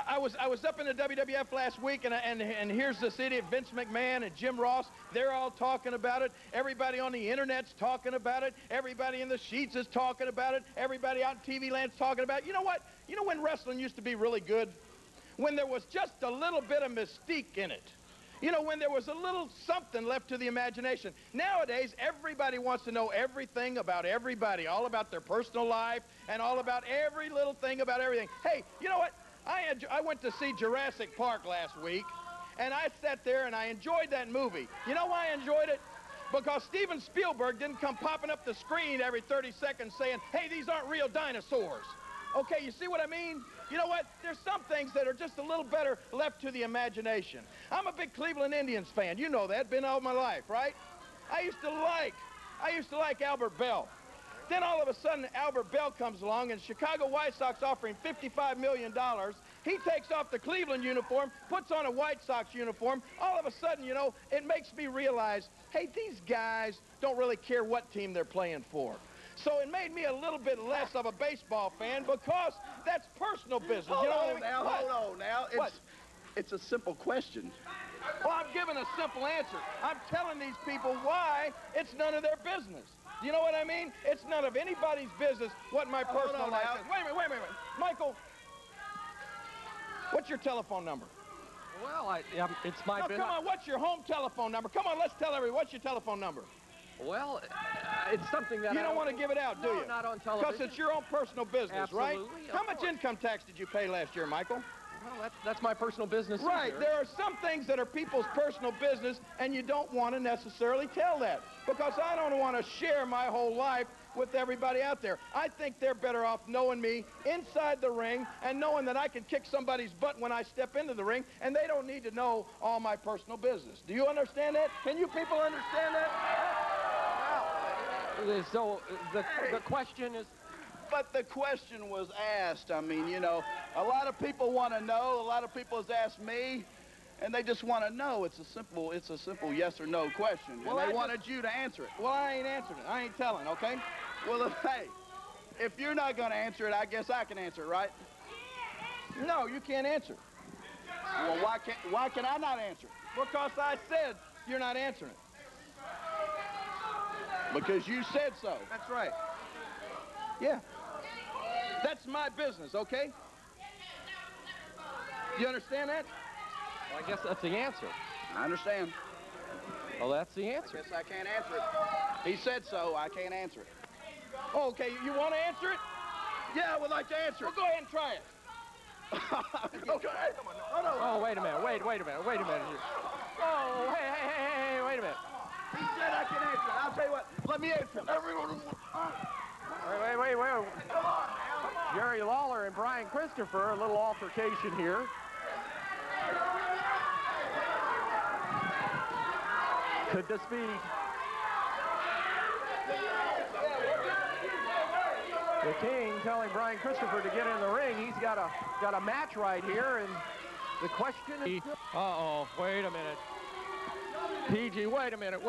I was up in the WWF last week, and here's this idiot Vince McMahon and Jim Ross. They're all talking about it. Everybody on the internet's talking about it. Everybody in the sheets is talking about it. Everybody out in TV land's talking about it. You know what? You know when wrestling used to be really good? When there was just a little bit of mystique in it. You know, when there was a little something left to the imagination. Nowadays, everybody wants to know everything about everybody, all about their personal life, and all about every little thing about everything. Hey, you know what? I went to see Jurassic Park last week, and I sat there and I enjoyed that movie. You know why I enjoyed it? Because Steven Spielberg didn't come popping up the screen every 30 seconds saying, hey, these aren't real dinosaurs. Okay, you see what I mean? You know what? There's some things that are just a little better left to the imagination. I'm a big Cleveland Indians fan. You know that, been all my life, right? I used to like Albert Bell. Then all of a sudden, Albert Bell comes along, and Chicago White Sox offer him $55 million. He takes off the Cleveland uniform, puts on a White Sox uniform. All of a sudden, you know, it makes me realize, hey, these guys don't really care what team they're playing for. So it made me a little bit less of a baseball fan because that's personal business. Hold you know on what I mean? now, What? hold on now. It's a simple question. Well, I'm giving a simple answer. I'm telling these people why it's none of their business. Do you know what I mean? It's none of anybody's business what my personal life is. Wait a minute. Michael, what's your telephone number? Well, it's my business. Come on, what's your home telephone number? Come on, let's tell everybody, what's your telephone number? Well, it's something that you don't want to give it out, do you? No, not on television. Because it's your own personal business, Absolutely, right? How much income tax did you pay last year, Michael? Well, that's my personal business. Right. There are some things that are people's personal business, and you don't want to necessarily tell that. Because I don't want to share my whole life with everybody out there. I think they're better off knowing me inside the ring and knowing that I can kick somebody's butt when I step into the ring, and they don't need to know all my personal business. Do you understand that? Can you people understand that? So the question is... But the question was asked. I mean, you know, a lot of people want to know. A lot of people has asked me, and they just want to know. It's a simple yes or no question. Well, and they wanted you to answer it. Well, I ain't answering it. I ain't telling, okay? Well, if you're not going to answer it, I guess I can answer it, right? No, you can't answer it. Well, why can I not answer it? Because I said you're not answering it. Because you said so. That's right. Yeah. That's my business, okay? You understand that? Well, I guess that's the answer. I understand. Well, that's the answer. I guess I can't answer it. He said so. I can't answer it. Oh, okay. You want to answer it? Yeah, I would like to answer it. Well, go ahead and try it. Okay. Oh, wait a minute. Wait a minute. Oh, hey, wait a minute. He said I can answer it. I'll tell you what. Let me answer it. Wait. Come on. Jerry Lawler and Brian Christopher, a little altercation here. Could this be the King telling Brian Christopher to get in the ring? He's got a match right here, and the question is... Uh-oh, wait a minute. PG, wait a minute.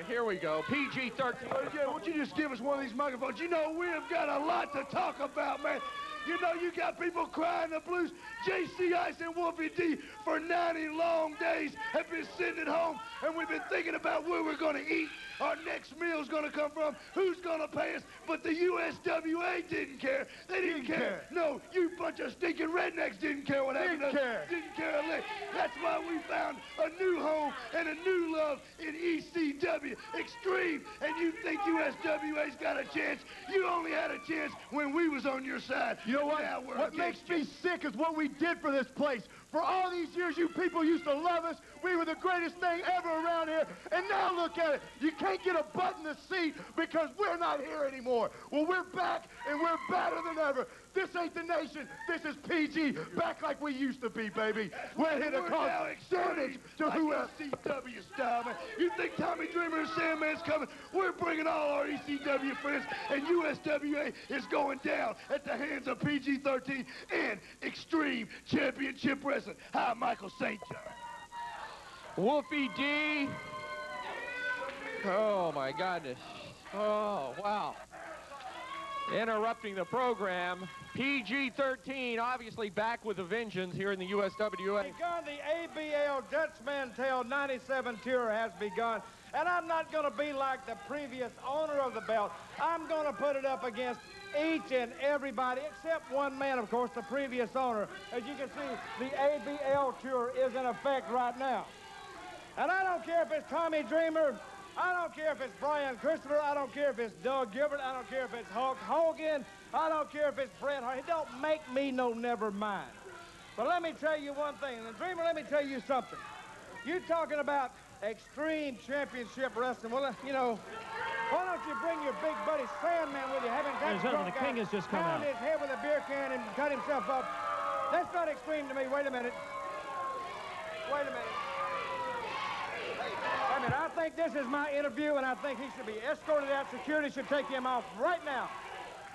Here we go. PG-13. Why don't you just give us one of these microphones? You know, we've got a lot to talk about, man. You know, you got people crying the blues. JC Ice and Wolfie D for 90 long days have been sitting at home, and we've been thinking about where we're going to eat. Our next meal's going to come from, who's going to pay us, but the USWA didn't care. They didn't care. No, you bunch of stinking rednecks didn't care what happened to us. Didn't care a lick. That's why we found a new home and a new love in ECW Extreme. And you think USWA's got a chance? You only had a chance when we was on your side. You know what? Now we're What makes me sick is what we did for this place. For all these years, you people used to love us. We were the greatest thing ever around here. And now look at it. You can't get a butt in the seat because we're not here anymore. Well, we're back, and we're better than ever. This ain't the nation. This is PG. Back like we used to be, baby. We're here to cause damage to whoever. ECW style, man. You think Tommy Dreamer and Sandman's coming? We're bringing all our ECW friends, and USWA is going down at the hands of PG-13 and Extreme Championship Wrestling. Hi, Michael St. John. Wolfie D. Oh, my goodness. Oh, wow. Interrupting the program. PG-13 obviously back with a vengeance here in the USWA. Begun, the ABL Dutch Mantel 97 tour has begun. And I'm not going to be like the previous owner of the belt. I'm going to put it up against each and everybody, except one man, of course, the previous owner. As you can see, the ABL tour is in effect right now. And I don't care if it's Tommy Dreamer, I don't care if it's Brian Christopher, I don't care if it's Doug Gilbert, I don't care if it's Hulk Hogan, I don't care if it's Bret Hart. It don't make me no never mind. But let me tell you one thing, and Dreamer, let me tell you something. You're talking about Extreme Championship Wrestling. Well, you know, why don't you bring your big buddy Sandman with you? Having Ladies and gentlemen, the King has just come out. Pound his head with a beer can and cut himself up. That's not extreme to me. Wait a minute. Wait a minute. I mean, I think this is my interview, and I think he should be escorted out. Security should take him off right now.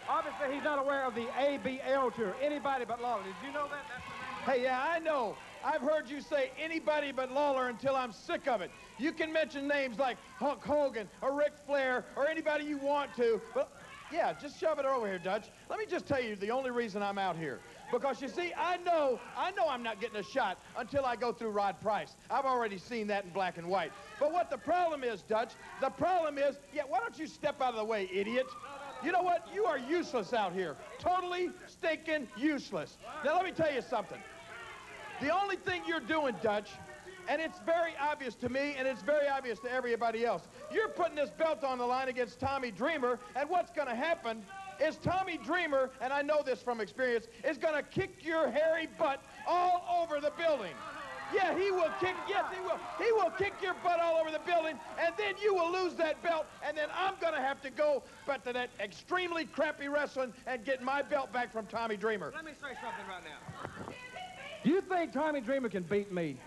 Obviously, he's not aware of the ABL tour. Anybody but Lawler. Did you know that? That's the name. Hey, yeah, I know. I've heard you say anybody but Lawler until I'm sick of it. You can mention names like Hulk Hogan or Ric Flair or anybody you want to, but yeah, just shove it over here, Dutch. Let me just tell you the only reason I'm out here. Because you see, I know I'm not getting a shot until I go through Rod Price. I've already seen that in black and white. But what the problem is, Dutch, the problem is, yeah, why don't you step out of the way, idiot? You know what? You are useless out here. Totally stinking useless. Now, let me tell you something. The only thing you're doing, Dutch, and it's very obvious to me, and it's very obvious to everybody else, you're putting this belt on the line against Tommy Dreamer, and what's going to happen is Tommy Dreamer, and I know this from experience, is going to kick your hairy butt all over the building. Yeah, he will kick, yes, he will. He will kick your butt all over the building, and then you will lose that belt, and then I'm going to have to go back to that extremely crappy wrestling and get my belt back from Tommy Dreamer. Let me say something right now. You think Tommy Dreamer can beat me?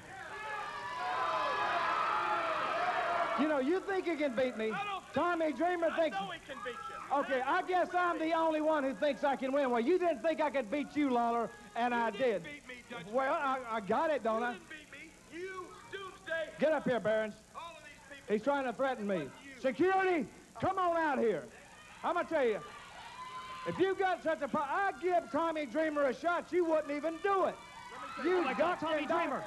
You know, you think he can beat me. Tommy Dreamer thinks... I know he can beat you. Okay, I guess I'm the only one who thinks I can win. Well, you didn't think I could beat you, Lawler, and I did. Beat me, Dutch. Well, I got it, don't I? You didn't beat me. You, Doomsday. Get up here, Barons. All of these people. He's trying to threaten me. Security, come on out here. I'm going to tell you, if you got such a problem, I'd give Tommy Dreamer a shot. You wouldn't even do it. You got Tommy Dreamer.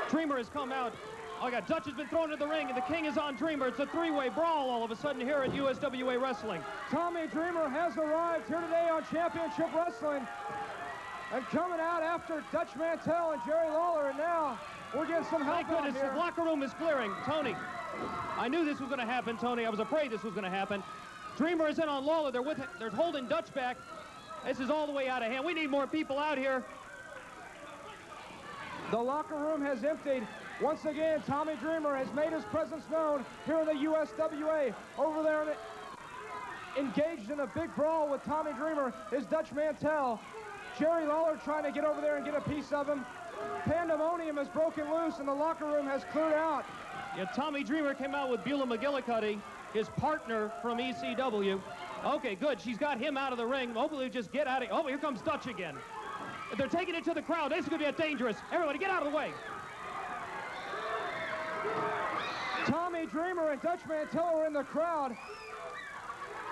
Dreamer has come out. Oh, yeah, Dutch has been thrown into the ring, and the King is on Dreamer. It's a three-way brawl all of a sudden here at USWA Wrestling. Tommy Dreamer has arrived here today on Championship Wrestling. And coming out after Dutch Mantel and Jerry Lawler, and now we're getting some help. Thank goodness, the locker room is clearing. Tony, I knew this was going to happen, Tony. I was afraid this was going to happen. Dreamer is in on Lawler. They're holding Dutch back. This is all the way out of hand. We need more people out here. The locker room has emptied. Once again, Tommy Dreamer has made his presence known here in the USWA. Over there, engaged in a big brawl with Tommy Dreamer is Dutch Mantel. Jerry Lawler trying to get over there and get a piece of him. Pandemonium has broken loose and the locker room has cleared out. Yeah, Tommy Dreamer came out with Beulah McGillicuddy, his partner from ECW. Okay, good. She's got him out of the ring. Hopefully just get out of here. Oh, here comes Dutch again. They're taking it to the crowd. This is going to be dangerous. Everybody, get out of the way. Tommy Dreamer and Dutch Mantell are in the crowd.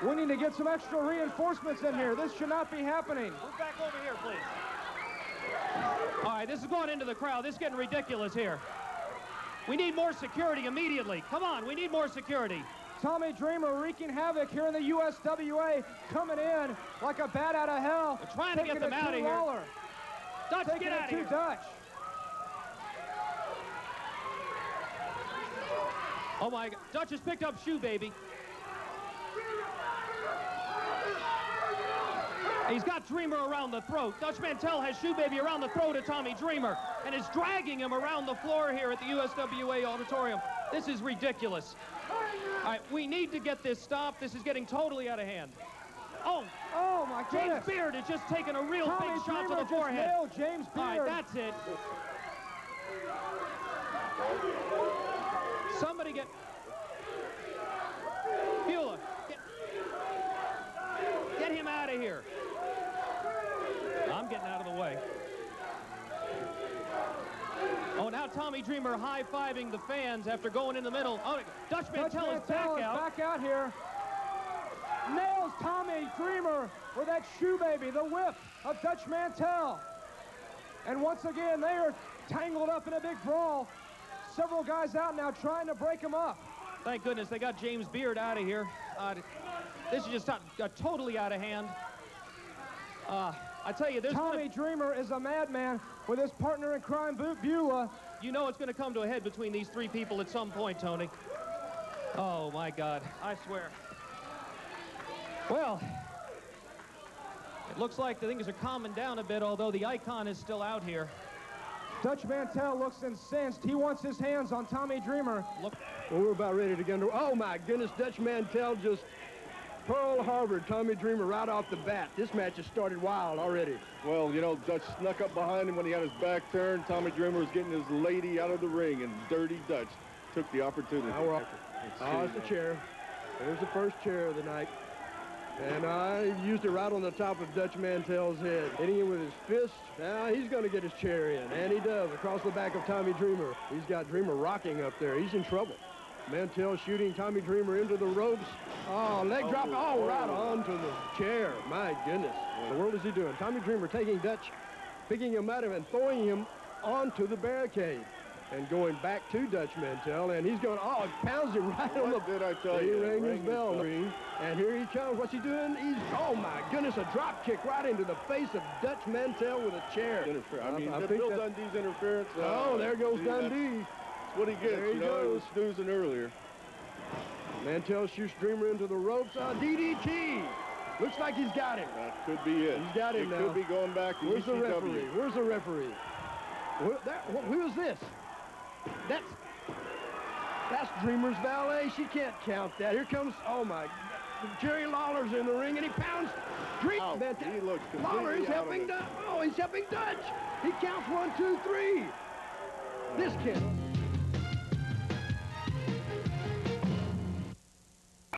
We need to get some extra reinforcements in here. This should not be happening. Move back over here, please. All right, this is going into the crowd. This is getting ridiculous here. We need more security immediately. Come on, we need more security. Tommy Dreamer wreaking havoc here in the USWA, coming in like a bat out of hell. We're trying to get them out of here. Lawler. Dutch, taking get out of it here. to Dutch. Oh my God, Dutch has picked up Shoe Baby. He's got Dreamer around the throat. Dutch Mantell has Shoe Baby around the throat of Tommy Dreamer and is dragging him around the floor here at the USWA auditorium. This is ridiculous. All right, we need to get this stopped. This is getting totally out of hand. Oh my goodness. James Beard has just taken a real Tommy big shot Dreamer to the forehead. Nailed James Beard. All right, that's it. Somebody get... Beulah, get him out of here. I'm getting out of the way. Oh, now Tommy Dreamer high-fiving the fans after going in the middle. Oh, Dutch Mantell is back out here. Nails Tommy Dreamer with that Shoe Baby, the whip of Dutch Mantell. And once again, they are tangled up in a big brawl. Several guys out now trying to break them up. Thank goodness they got James Beard out of here. This is just totally out of hand. I tell you, Tommy Dreamer is a madman with his partner in crime, Beulah. You know it's going to come to a head between these three people at some point, Tony. Oh, my God. I swear. Well, it looks like the things are calming down a bit, although the icon is still out here. Dutch Mantell looks incensed. He wants his hands on Tommy Dreamer. Look. Well, we're about ready to get under. Oh, my goodness, Dutch Mantell just Pearl Harbor, Tommy Dreamer right off the bat. This match has started wild already. Well, you know, Dutch snuck up behind him when he had his back turned. Tommy Dreamer was getting his lady out of the ring, and Dirty Dutch took the opportunity. Now we're it's the chair. There's the first chair of the night. And I used it right on the top of Dutch Mantell's head. Hitting him with his fist. Now he's going to get his chair in. And he does, across the back of Tommy Dreamer. He's got Dreamer rocking up there. He's in trouble. Mantell shooting Tommy Dreamer into the ropes. Oh, leg drop. Oh, right onto the chair. My goodness. What in the world is he doing? Tommy Dreamer taking Dutch, picking him out of him and throwing him onto the barricade. And going back to Dutch Mantell, and he's going, oh, he pounds him right on the... What did I tell you? He rang his bell. And here he comes. What's he doing? He's, oh, my goodness, a drop kick right into the face of Dutch Mantell with a chair. I mean, Bill Dundee's interference. Oh, there goes Dundee. That's what he gets. There he He was snoozing earlier. Mantell shoots Dreamer into the ropes. DDT. Looks like he's got him. That could be it. He's got him now. It could be going back to Where's ECW. the referee? Where's the referee? Who is this? That's Dreamer's valet. She can't count that. Here comes, oh my, Jerry Lawler's in the ring and he pounds Dreamer. He looks Lawler is helping Dutch. Oh, he's helping Dutch. He counts 1, 2, 3. This can't.